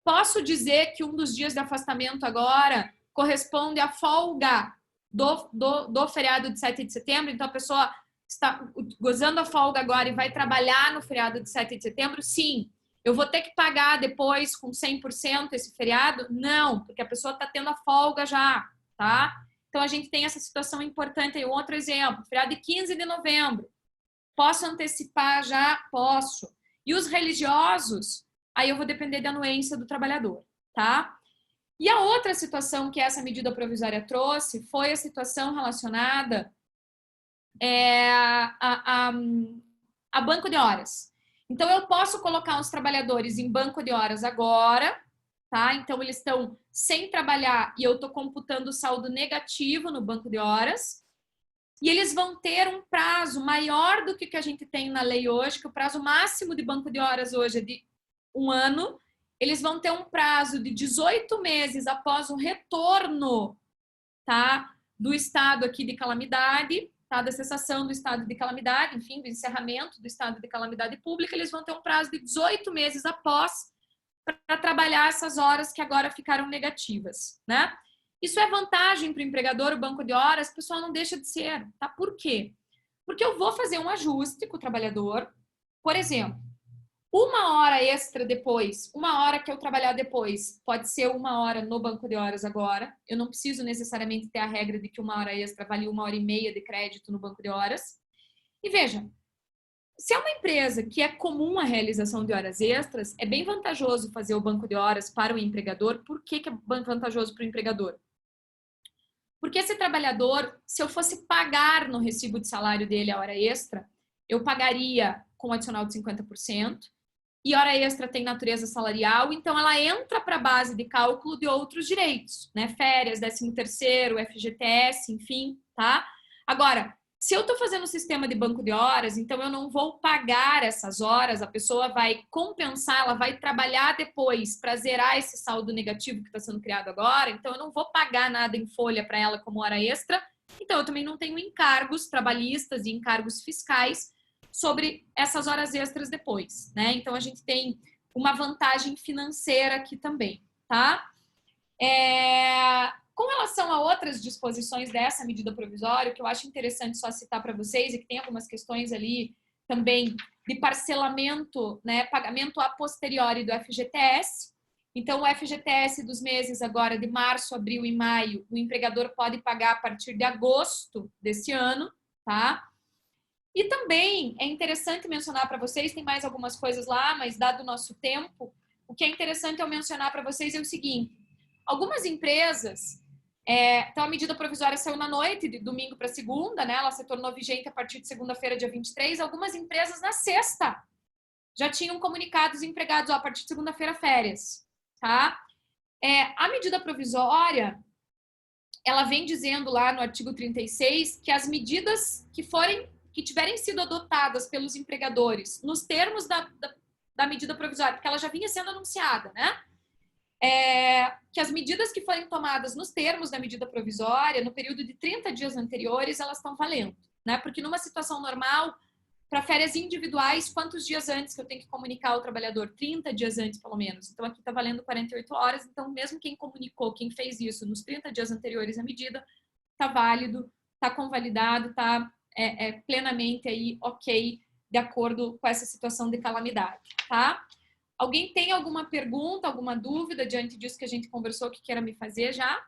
Posso dizer que um dos dias de afastamento agora corresponde à folga do feriado de 7 de setembro, então a pessoa está gozando a folga agora e vai trabalhar no feriado de 7 de setembro? Sim. Eu vou ter que pagar depois com 100% esse feriado? Não, porque a pessoa está tendo a folga já, tá? Então, a gente tem essa situação importante aí. Outro exemplo, feriado de 15 de novembro. Posso antecipar já? Posso. E os religiosos? Aí eu vou depender da anuência do trabalhador, tá? E a outra situação que essa medida provisória trouxe foi a situação relacionada a banco de horas. Então, eu posso colocar os trabalhadores em banco de horas agora, tá? Então, eles estão sem trabalhar e eu estou computando o saldo negativo no banco de horas. E eles vão ter um prazo maior do que a gente tem na lei hoje, que o prazo máximo de banco de horas hoje é de 1 ano. Eles vão ter um prazo de 18 meses após o retorno, tá? Do estado aqui de calamidade, tá? Da cessação do estado de calamidade, enfim, do encerramento do estado de calamidade pública, eles vão ter um prazo de 18 meses após para trabalhar essas horas que agora ficaram negativas, né? Isso é vantagem para o empregador, o banco de horas, o pessoal não deixa de ser, tá? Por quê? Porque eu vou fazer um ajuste com o trabalhador, por exemplo, 1 hora extra depois, 1 hora que eu trabalhar depois, pode ser 1 hora no banco de horas agora. Eu não preciso necessariamente ter a regra de que 1 hora extra vale 1h30 de crédito no banco de horas. E veja, se é uma empresa que é comum a realização de horas extras, é bem vantajoso fazer o banco de horas para o empregador. Por que é vantajoso para o empregador? Porque esse trabalhador, se eu fosse pagar no recibo de salário dele a hora extra, eu pagaria com adicional de 50%, e hora extra tem natureza salarial, então ela entra para a base de cálculo de outros direitos, né? Férias, 13º, FGTS, enfim, tá? Agora, se eu estou fazendo um sistema de banco de horas, então eu não vou pagar essas horas, a pessoa vai compensar, ela vai trabalhar depois para zerar esse saldo negativo que está sendo criado agora, então eu não vou pagar nada em folha para ela como hora extra, então eu também não tenho encargos trabalhistas e encargos fiscais sobre essas horas extras depois, né? Então a gente tem uma vantagem financeira aqui também, tá? Com relação a outras disposições dessa medida provisória, que eu acho interessante só citar para vocês, e que tem algumas questões ali também de parcelamento, né, pagamento a posteriori do FGTS. Então, o FGTS dos meses agora de março, abril e maio, o empregador pode pagar a partir de agosto desse ano, tá? E também é interessante mencionar para vocês, tem mais algumas coisas lá, mas dado o nosso tempo, o que é interessante eu mencionar para vocês é o seguinte: algumas empresas, então a medida provisória saiu na noite, de domingo para segunda, né? Ela se tornou vigente a partir de segunda-feira, dia 23. Algumas empresas na sexta já tinham comunicado os empregados, ó, a partir de segunda-feira, férias, tá? A medida provisória, ela vem dizendo lá no artigo 36 que as medidas que tiverem sido adotadas pelos empregadores nos termos da medida provisória, porque ela já vinha sendo anunciada, né? Que as medidas que forem tomadas nos termos da medida provisória, no período de 30 dias anteriores, elas estão valendo, né? Porque numa situação normal, para férias individuais, quantos dias antes que eu tenho que comunicar ao trabalhador? 30 dias antes, pelo menos. Então, aqui está valendo 48 horas. Então, mesmo quem comunicou, quem fez isso nos 30 dias anteriores à medida, está válido, está convalidado, está plenamente aí ok, de acordo com essa situação de calamidade, tá? Alguém tem alguma pergunta, alguma dúvida diante disso que a gente conversou que queira me fazer já?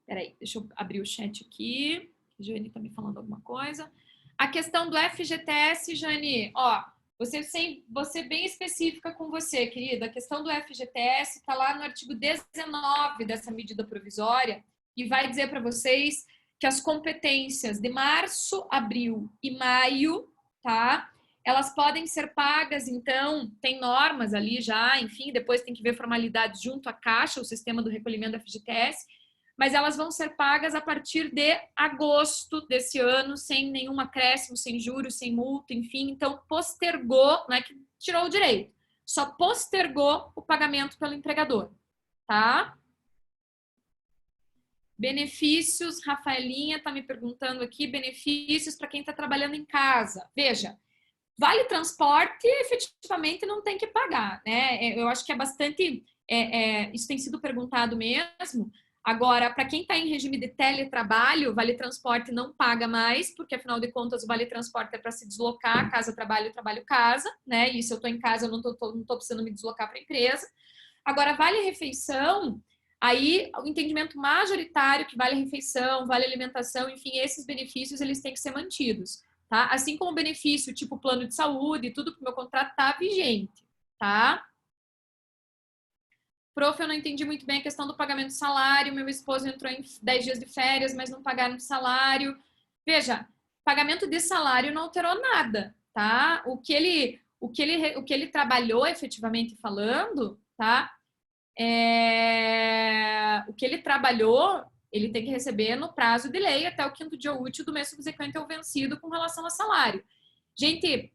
Peraí, deixa eu abrir o chat aqui. A Jane está me falando alguma coisa. A questão do FGTS, Jane, ó, você bem específica com você, querida. A questão do FGTS está lá no artigo 19 dessa medida provisória e vai dizer para vocês que as competências de março, abril e maio, tá? Elas podem ser pagas, então, tem normas ali já, enfim, depois tem que ver formalidades junto à Caixa, o sistema do recolhimento do FGTS, mas elas vão ser pagas a partir de agosto desse ano, sem nenhum acréscimo, sem juros, sem multa, enfim. Então, postergou, não é que tirou o direito, só postergou o pagamento pelo empregador, tá? Benefícios, Rafaelinha está me perguntando aqui, benefícios para quem está trabalhando em casa. Veja, vale transporte efetivamente não tem que pagar, né? Eu acho que é bastante, isso tem sido perguntado mesmo. Agora, para quem está em regime de teletrabalho, vale transporte não paga mais, porque afinal de contas o vale transporte é para se deslocar, casa, trabalho, trabalho, casa, né? E se eu estou em casa, eu não tô precisando me deslocar para a empresa. Agora, vale refeição, aí o entendimento majoritário que vale refeição, vale alimentação, enfim, esses benefícios eles têm que ser mantidos, tá? Assim como o benefício tipo plano de saúde, tudo que o meu contrato está vigente, tá? Prof, eu não entendi muito bem a questão do pagamento do salário. Meu esposo entrou em 10 dias de férias, mas não pagaram o salário. Veja, pagamento de salário não alterou nada, tá? O que ele trabalhou efetivamente falando, tá? O que ele trabalhou, ele tem que receber no prazo de lei até o 5º dia útil do mês subsequente ao vencido com relação a salário. Gente,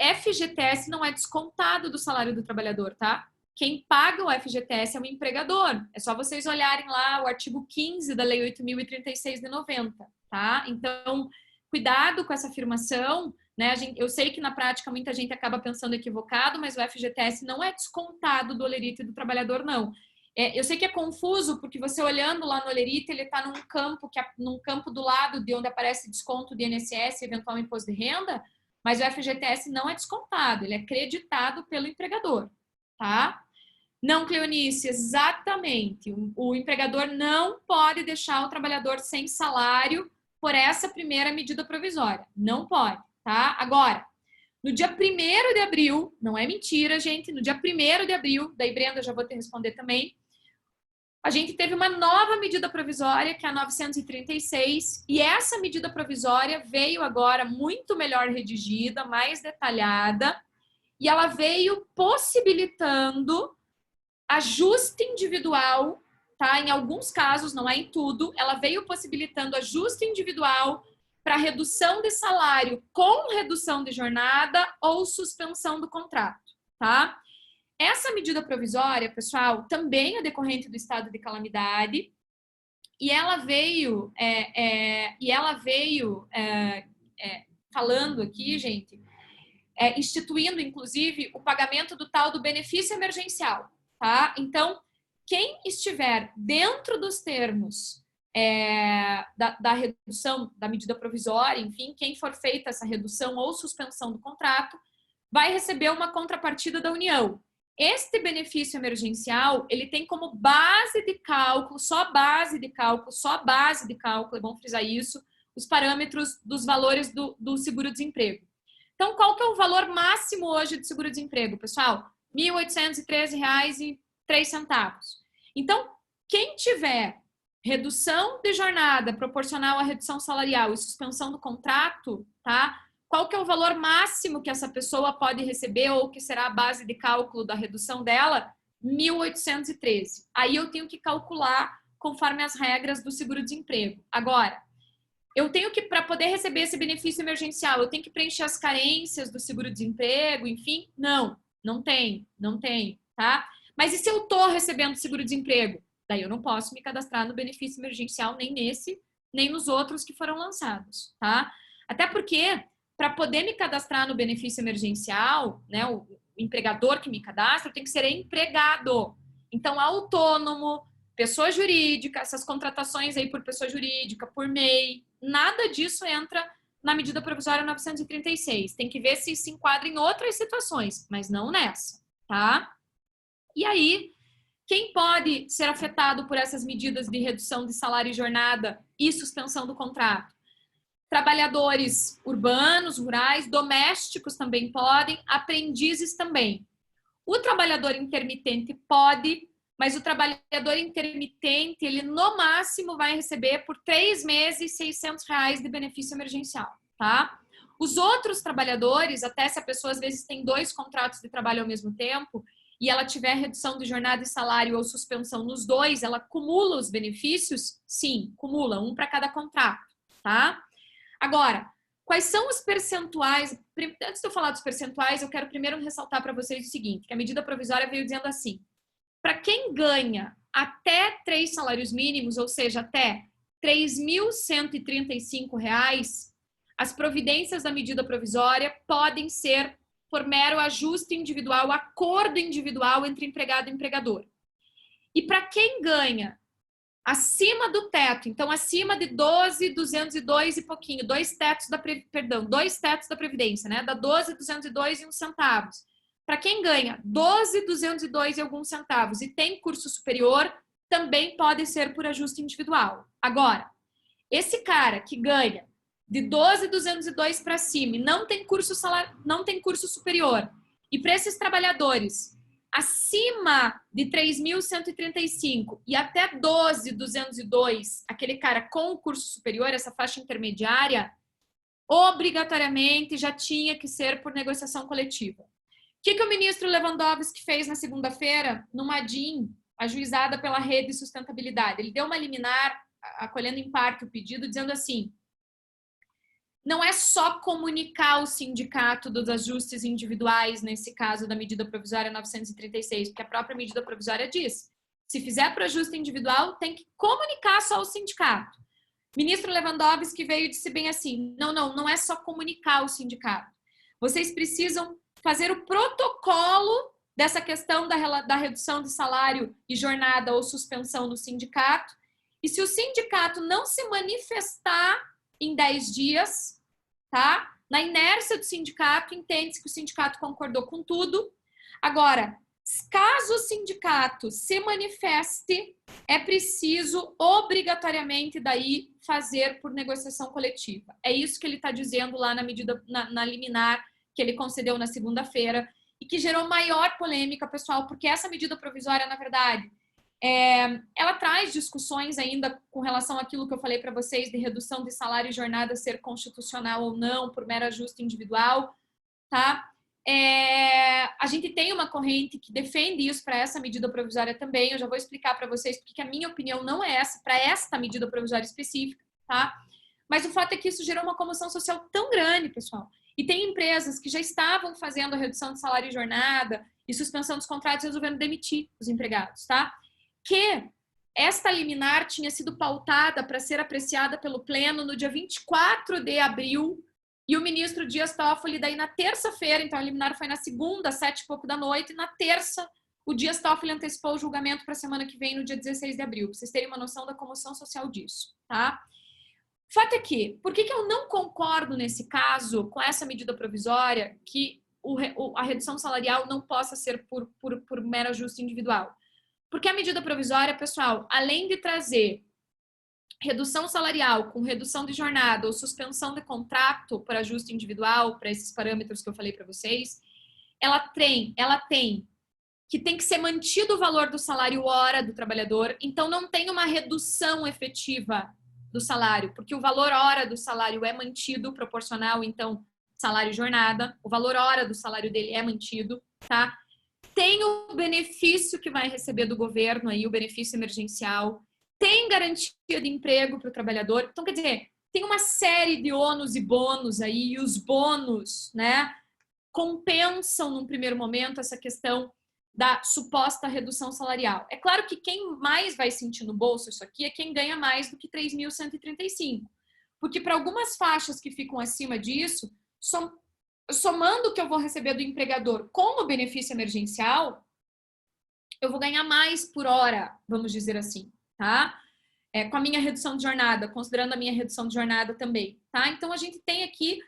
FGTS não é descontado do salário do trabalhador, tá? Quem paga o FGTS é o empregador. É só vocês olharem lá o artigo 15 da Lei 8.036 de 90, tá? Então, cuidado com essa afirmação, né? Eu sei que na prática muita gente acaba pensando equivocado, mas o FGTS não é descontado do olerite do trabalhador, não. Eu sei que é confuso, porque você olhando lá no olerite, ele está num campo do lado de onde aparece desconto de INSS e eventual imposto de renda, mas o FGTS não é descontado, ele é creditado pelo empregador, tá? Não, Cleonice, exatamente. O empregador não pode deixar o trabalhador sem salário por essa primeira medida provisória. Não pode, tá? Agora, No dia 1º de abril, não é mentira, gente, no dia 1º de abril, daí Brenda, já vou te responder também, a gente teve uma nova medida provisória, que é a 936, e essa medida provisória veio agora muito melhor redigida, mais detalhada, e ela veio possibilitando ajuste individual, tá? Em alguns casos, não é em tudo, ela veio possibilitando ajuste individual para redução de salário com redução de jornada ou suspensão do contrato, tá? Essa medida provisória, pessoal, também é decorrente do estado de calamidade e ela veio, falando aqui, gente, instituindo, inclusive, o pagamento do tal do benefício emergencial, tá? Então, quem estiver dentro dos termos da redução da medida provisória, enfim, quem for feita essa redução ou suspensão do contrato, vai receber uma contrapartida da União. Este benefício emergencial, ele tem como base de cálculo, só base de cálculo, é bom frisar isso, os parâmetros dos valores do seguro-desemprego. Então, qual que é o valor máximo hoje de seguro-desemprego, pessoal? R$ 1.813,03. Então, quem tiver redução de jornada proporcional à redução salarial e suspensão do contrato, tá? Qual que é o valor máximo que essa pessoa pode receber ou que será a base de cálculo da redução dela? 1.813. Aí eu tenho que calcular conforme as regras do seguro-desemprego. Agora, eu tenho que, para poder receber esse benefício emergencial, eu tenho que preencher as carências do seguro-desemprego, enfim? Não tem, tá? Mas e se eu estou recebendo seguro-desemprego? Daí eu não posso me cadastrar no benefício emergencial, nem nesse, nem nos outros que foram lançados, tá? Até porque, para poder me cadastrar no benefício emergencial, né, o empregador que me cadastra tem que ser empregado. Então, autônomo, pessoa jurídica, essas contratações aí por pessoa jurídica, por MEI, nada disso entra na medida provisória 936. Tem que ver se se enquadra em outras situações, mas não nessa, tá? E aí, quem pode ser afetado por essas medidas de redução de salário e jornada e suspensão do contrato? Trabalhadores urbanos, rurais, domésticos também podem, aprendizes também. O trabalhador intermitente pode, mas o trabalhador intermitente, ele no máximo vai receber por 3 meses R$600 de benefício emergencial, tá? Os outros trabalhadores, até se a pessoa às vezes tem 2 contratos de trabalho ao mesmo tempo e ela tiver redução de jornada e salário ou suspensão nos 2, ela cumula os benefícios? Sim, cumula, um para cada contrato, tá? Agora, quais são os percentuais? Antes de eu falar dos percentuais, eu quero primeiro ressaltar para vocês o seguinte, que a medida provisória veio dizendo assim, para quem ganha até 3 salários mínimos, ou seja, até R$ 3.135, as providências da medida provisória podem ser por mero ajuste individual, acordo individual entre empregado e empregador. E para quem ganha acima do teto, então acima de 12.202 e pouquinho, dois tetos da Previdência, né? Da 12.202 e uns centavos. Para quem ganha 12.202 e alguns centavos e tem curso superior, também pode ser por ajuste individual. Agora, esse cara que ganha de 12.202 para cima e não tem curso superior, e para esses trabalhadores acima de 3.135 e até 12.202, aquele cara com o curso superior, essa faixa intermediária, obrigatoriamente já tinha que ser por negociação coletiva. O que o ministro Lewandowski fez na segunda-feira, numa DIN, ajuizada pela Rede de Sustentabilidade? Ele deu uma liminar, acolhendo em parte o pedido, dizendo assim, não é só comunicar o sindicato dos ajustes individuais, nesse caso da medida provisória 936, porque a própria medida provisória diz, se fizer para ajuste individual, tem que comunicar só o sindicato. Ministro Lewandowski veio e disse bem assim, não é só comunicar o sindicato. Vocês precisam fazer o protocolo dessa questão da redução de salário e jornada ou suspensão no sindicato, e se o sindicato não se manifestar em 10 dias, tá? Na inércia do sindicato, entende-se que o sindicato concordou com tudo. Agora, caso o sindicato se manifeste, é preciso obrigatoriamente daí fazer por negociação coletiva. É isso que ele está dizendo lá na medida, na liminar que ele concedeu na segunda-feira e que gerou maior polêmica, pessoal, porque essa medida provisória, na verdade, ela traz discussões ainda com relação àquilo que eu falei para vocês de redução de salário e jornada ser constitucional ou não, por mero ajuste individual, tá? A gente tem uma corrente que defende isso para essa medida provisória também. Eu já vou explicar para vocês porque a minha opinião não é essa, para esta medida provisória específica, tá? Mas o fato é que isso gerou uma comoção social tão grande, pessoal. E tem empresas que já estavam fazendo a redução de salário e jornada e suspensão dos contratos resolvendo demitir os empregados, tá? Que esta liminar tinha sido pautada para ser apreciada pelo Pleno no dia 24 de abril, e o ministro Dias Toffoli, daí na terça-feira, então a liminar foi na segunda, 7 e pouco da noite, e na terça, o Dias Toffoli antecipou o julgamento para a semana que vem, no dia 16 de abril, para vocês terem uma noção da comoção social disso, tá? O fato é que, por que eu não concordo nesse caso com essa medida provisória que a redução salarial não possa ser por mero ajuste individual? Porque a medida provisória, pessoal, além de trazer redução salarial com redução de jornada ou suspensão de contrato por ajuste individual, para esses parâmetros que eu falei para vocês, ela tem que tem que ser mantido o valor do salário hora do trabalhador, então não tem uma redução efetiva do salário, porque o valor hora do salário é mantido, proporcional, então, salário e jornada, o valor hora do salário dele é mantido, tá? Tem o benefício que vai receber do governo aí, o benefício emergencial, tem garantia de emprego para o trabalhador. Então, quer dizer, tem uma série de ônus e bônus aí, e os bônus, né, compensam num primeiro momento essa questão da suposta redução salarial. É claro que quem mais vai sentir no bolso isso aqui é quem ganha mais do que 3.135, porque para algumas faixas que ficam acima disso, somando o que eu vou receber do empregador com o benefício emergencial, eu vou ganhar mais por hora, vamos dizer assim, tá? Com a minha redução de jornada, considerando a minha redução de jornada também, tá? Então, a gente tem aqui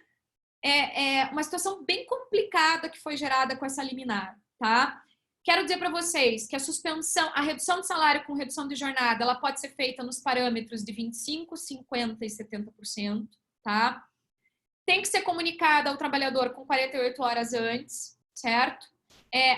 uma situação bem complicada que foi gerada com essa liminar, tá? Quero dizer para vocês que a redução de salário com redução de jornada, ela pode ser feita nos parâmetros de 25%, 50% e 70%, tá? Tem que ser comunicada ao trabalhador com 48 horas antes, certo?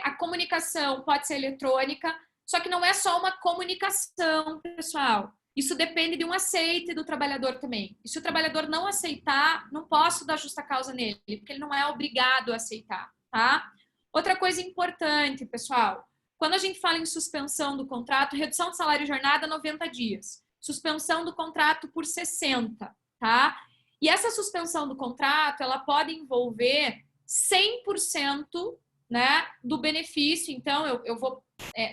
A comunicação pode ser eletrônica, só que não é só uma comunicação, pessoal. Isso depende de um aceite do trabalhador também. E se o trabalhador não aceitar, não posso dar justa causa nele, porque ele não é obrigado a aceitar, tá? Outra coisa importante, pessoal, quando a gente fala em suspensão do contrato, redução de salário e jornada, 90 dias. Suspensão do contrato por 60, tá? E essa suspensão do contrato, ela pode envolver 100%, né, do benefício. Então, eu vou,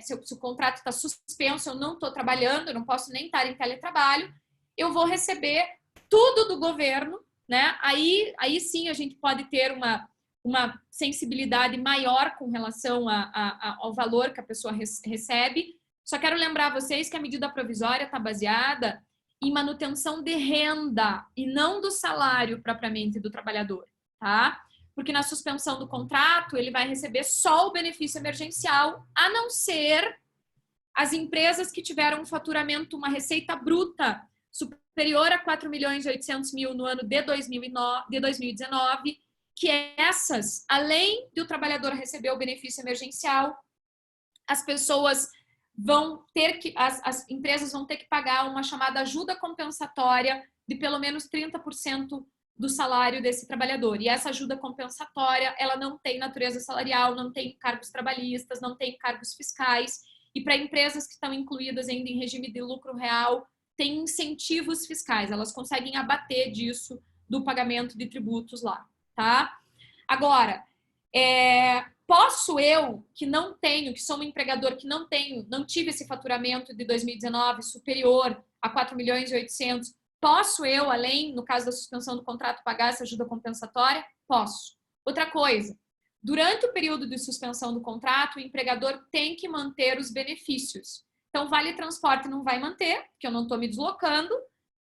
se o contrato está suspenso, eu não estou trabalhando, eu não posso nem estar em teletrabalho, eu vou receber tudo do governo, né? Aí sim a gente pode ter uma sensibilidade maior com relação ao valor que a pessoa recebe. Só quero lembrar vocês que a medida provisória está baseada em manutenção de renda e não do salário propriamente do trabalhador, tá? Porque na suspensão do contrato ele vai receber só o benefício emergencial, a não ser as empresas que tiveram um faturamento, uma receita bruta superior a 4.800.000 no ano de 2019, que essas, além de o trabalhador receber o benefício emergencial, as pessoas vão ter que, as empresas vão ter que pagar uma chamada ajuda compensatória de pelo menos 30% do salário desse trabalhador. E essa ajuda compensatória, ela não tem natureza salarial, não tem cargos trabalhistas, não tem cargos fiscais. E para empresas que estão incluídas ainda em regime de lucro real, tem incentivos fiscais, elas conseguem abater disso do pagamento de tributos lá, tá? Agora, posso eu, que não tenho, que sou um empregador que não tive esse faturamento de 2019 superior a 4.800.000, posso eu, além, no caso da suspensão do contrato, pagar essa ajuda compensatória? Posso. Outra coisa, durante o período de suspensão do contrato, o empregador tem que manter os benefícios. Então, vale transporte não vai manter, porque eu não estou me deslocando,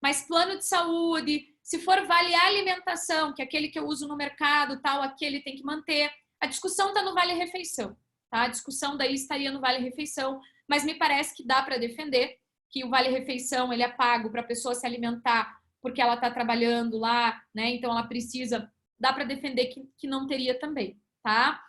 mas plano de saúde, se for vale alimentação, que é aquele que eu uso no mercado, tal, aquele tem que manter. A discussão está no vale-refeição, tá? A discussão daí estaria no vale-refeição, mas me parece que dá para defender que o vale-refeição ele é pago para a pessoa se alimentar porque ela está trabalhando lá, né? Então ela precisa dá para defender que não teria também, tá?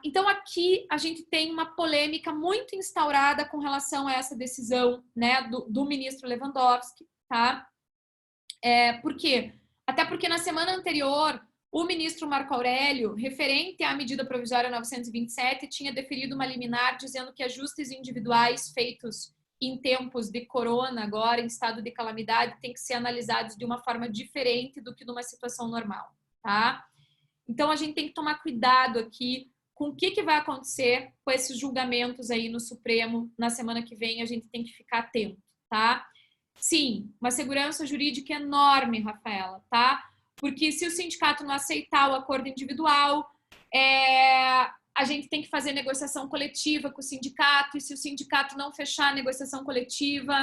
Então, aqui a gente tem uma polêmica muito instaurada com relação a essa decisão, né, do ministro Lewandowski, tá? Por quê? Até porque na semana anterior, o ministro Marco Aurélio, referente à medida provisória 927, tinha deferido uma liminar dizendo que ajustes individuais feitos em tempos de corona, agora em estado de calamidade, têm que ser analisados de uma forma diferente do que numa situação normal, tá? Então, a gente tem que tomar cuidado aqui com o que vai acontecer com esses julgamentos aí no Supremo na semana que vem, a gente tem que ficar atento, tá? Sim, uma segurança jurídica enorme, Rafaela, tá? Porque se o sindicato não aceitar o acordo individual, a gente tem que fazer negociação coletiva com o sindicato, e se o sindicato não fechar a negociação coletiva,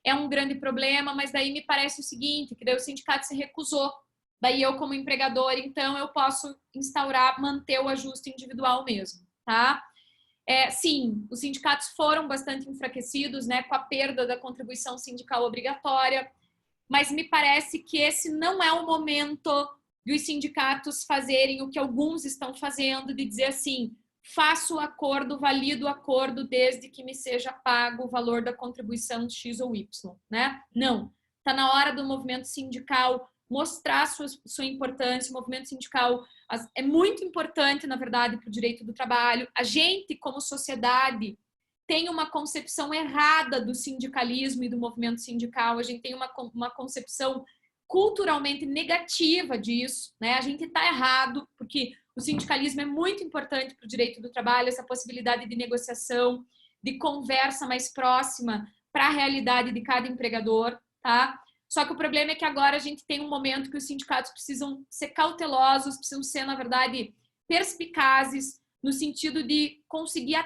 é um grande problema, mas daí me parece o seguinte, que daí o sindicato se recusou. Daí eu, como empregador, então, eu posso instaurar, manter o ajuste individual mesmo, tá? Sim, os sindicatos foram bastante enfraquecidos, né, com a perda da contribuição sindical obrigatória, mas me parece que esse não é o momento dos sindicatos fazerem o que alguns estão fazendo, de dizer assim, faço o acordo, valido o acordo, desde que me seja pago o valor da contribuição X ou Y, né? Não, está na hora do movimento sindical mostrar sua importância. O movimento sindical é muito importante, na verdade, para o direito do trabalho. A gente, como sociedade, tem uma concepção errada do sindicalismo e do movimento sindical. A gente tem uma concepção culturalmente negativa disso, né? A gente está errado, porque o sindicalismo é muito importante para o direito do trabalho, essa possibilidade de negociação, de conversa mais próxima para a realidade de cada empregador, tá? Só que o problema é que agora a gente tem um momento que os sindicatos precisam ser cautelosos, precisam ser, na verdade, perspicazes, no sentido de conseguir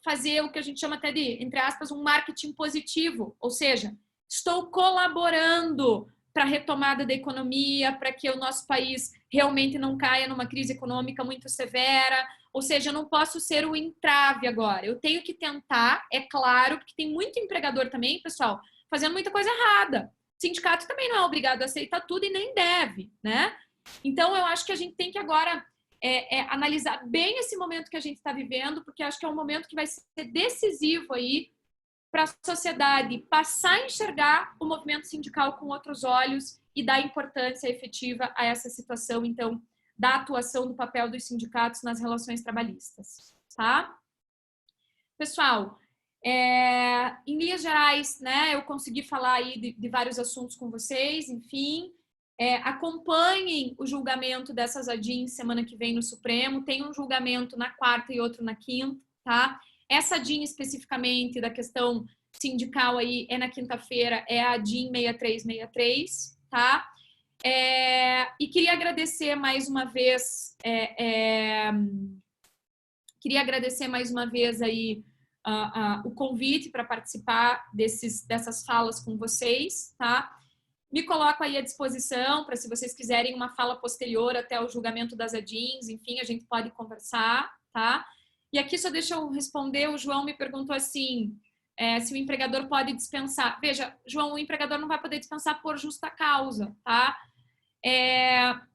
fazer o que a gente chama até de, entre aspas, um marketing positivo. Ou seja, estou colaborando para a retomada da economia, para que o nosso país realmente não caia numa crise econômica muito severa. Ou seja, eu não posso ser o entrave agora. Eu tenho que tentar, é claro, porque tem muito empregador também, pessoal, fazendo muita coisa errada. O sindicato também não é obrigado a aceitar tudo e nem deve, né? Então, eu acho que a gente tem que agora analisar bem esse momento que a gente está vivendo, porque acho que é um momento que vai ser decisivo aí para a sociedade passar a enxergar o movimento sindical com outros olhos e dar importância efetiva a essa situação, então, da atuação do papel dos sindicatos nas relações trabalhistas, tá? Pessoal, em linhas gerais, né, eu consegui falar aí de vários assuntos com vocês, enfim, acompanhem o julgamento dessas ADINs semana que vem no Supremo, tem um julgamento na quarta e outro na quinta, tá? Essa ADIN especificamente da questão sindical aí é na quinta-feira, é a ADIN 6363, tá? E queria agradecer mais uma vez, aí o convite para participar dessas falas com vocês, tá? Me coloco aí à disposição para, se vocês quiserem uma fala posterior até o julgamento das ADINs, enfim, a gente pode conversar, tá? E aqui só deixa eu responder, o João me perguntou assim, se o empregador pode dispensar. Veja, João, o empregador não vai poder dispensar por justa causa, tá?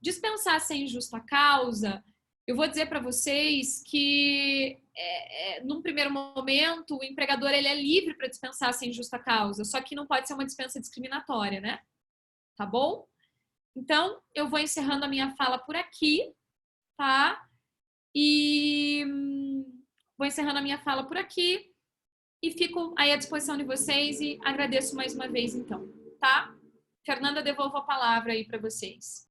Dispensar sem justa causa, eu vou dizer para vocês que, num primeiro momento, o empregador ele é livre para dispensar sem justa causa, só que não pode ser uma dispensa discriminatória, né? Tá bom? Então, eu vou encerrando a minha fala por aqui, tá? E vou encerrando a minha fala por aqui e fico aí à disposição de vocês e agradeço mais uma vez, então, tá? Fernanda, devolvo a palavra aí para vocês.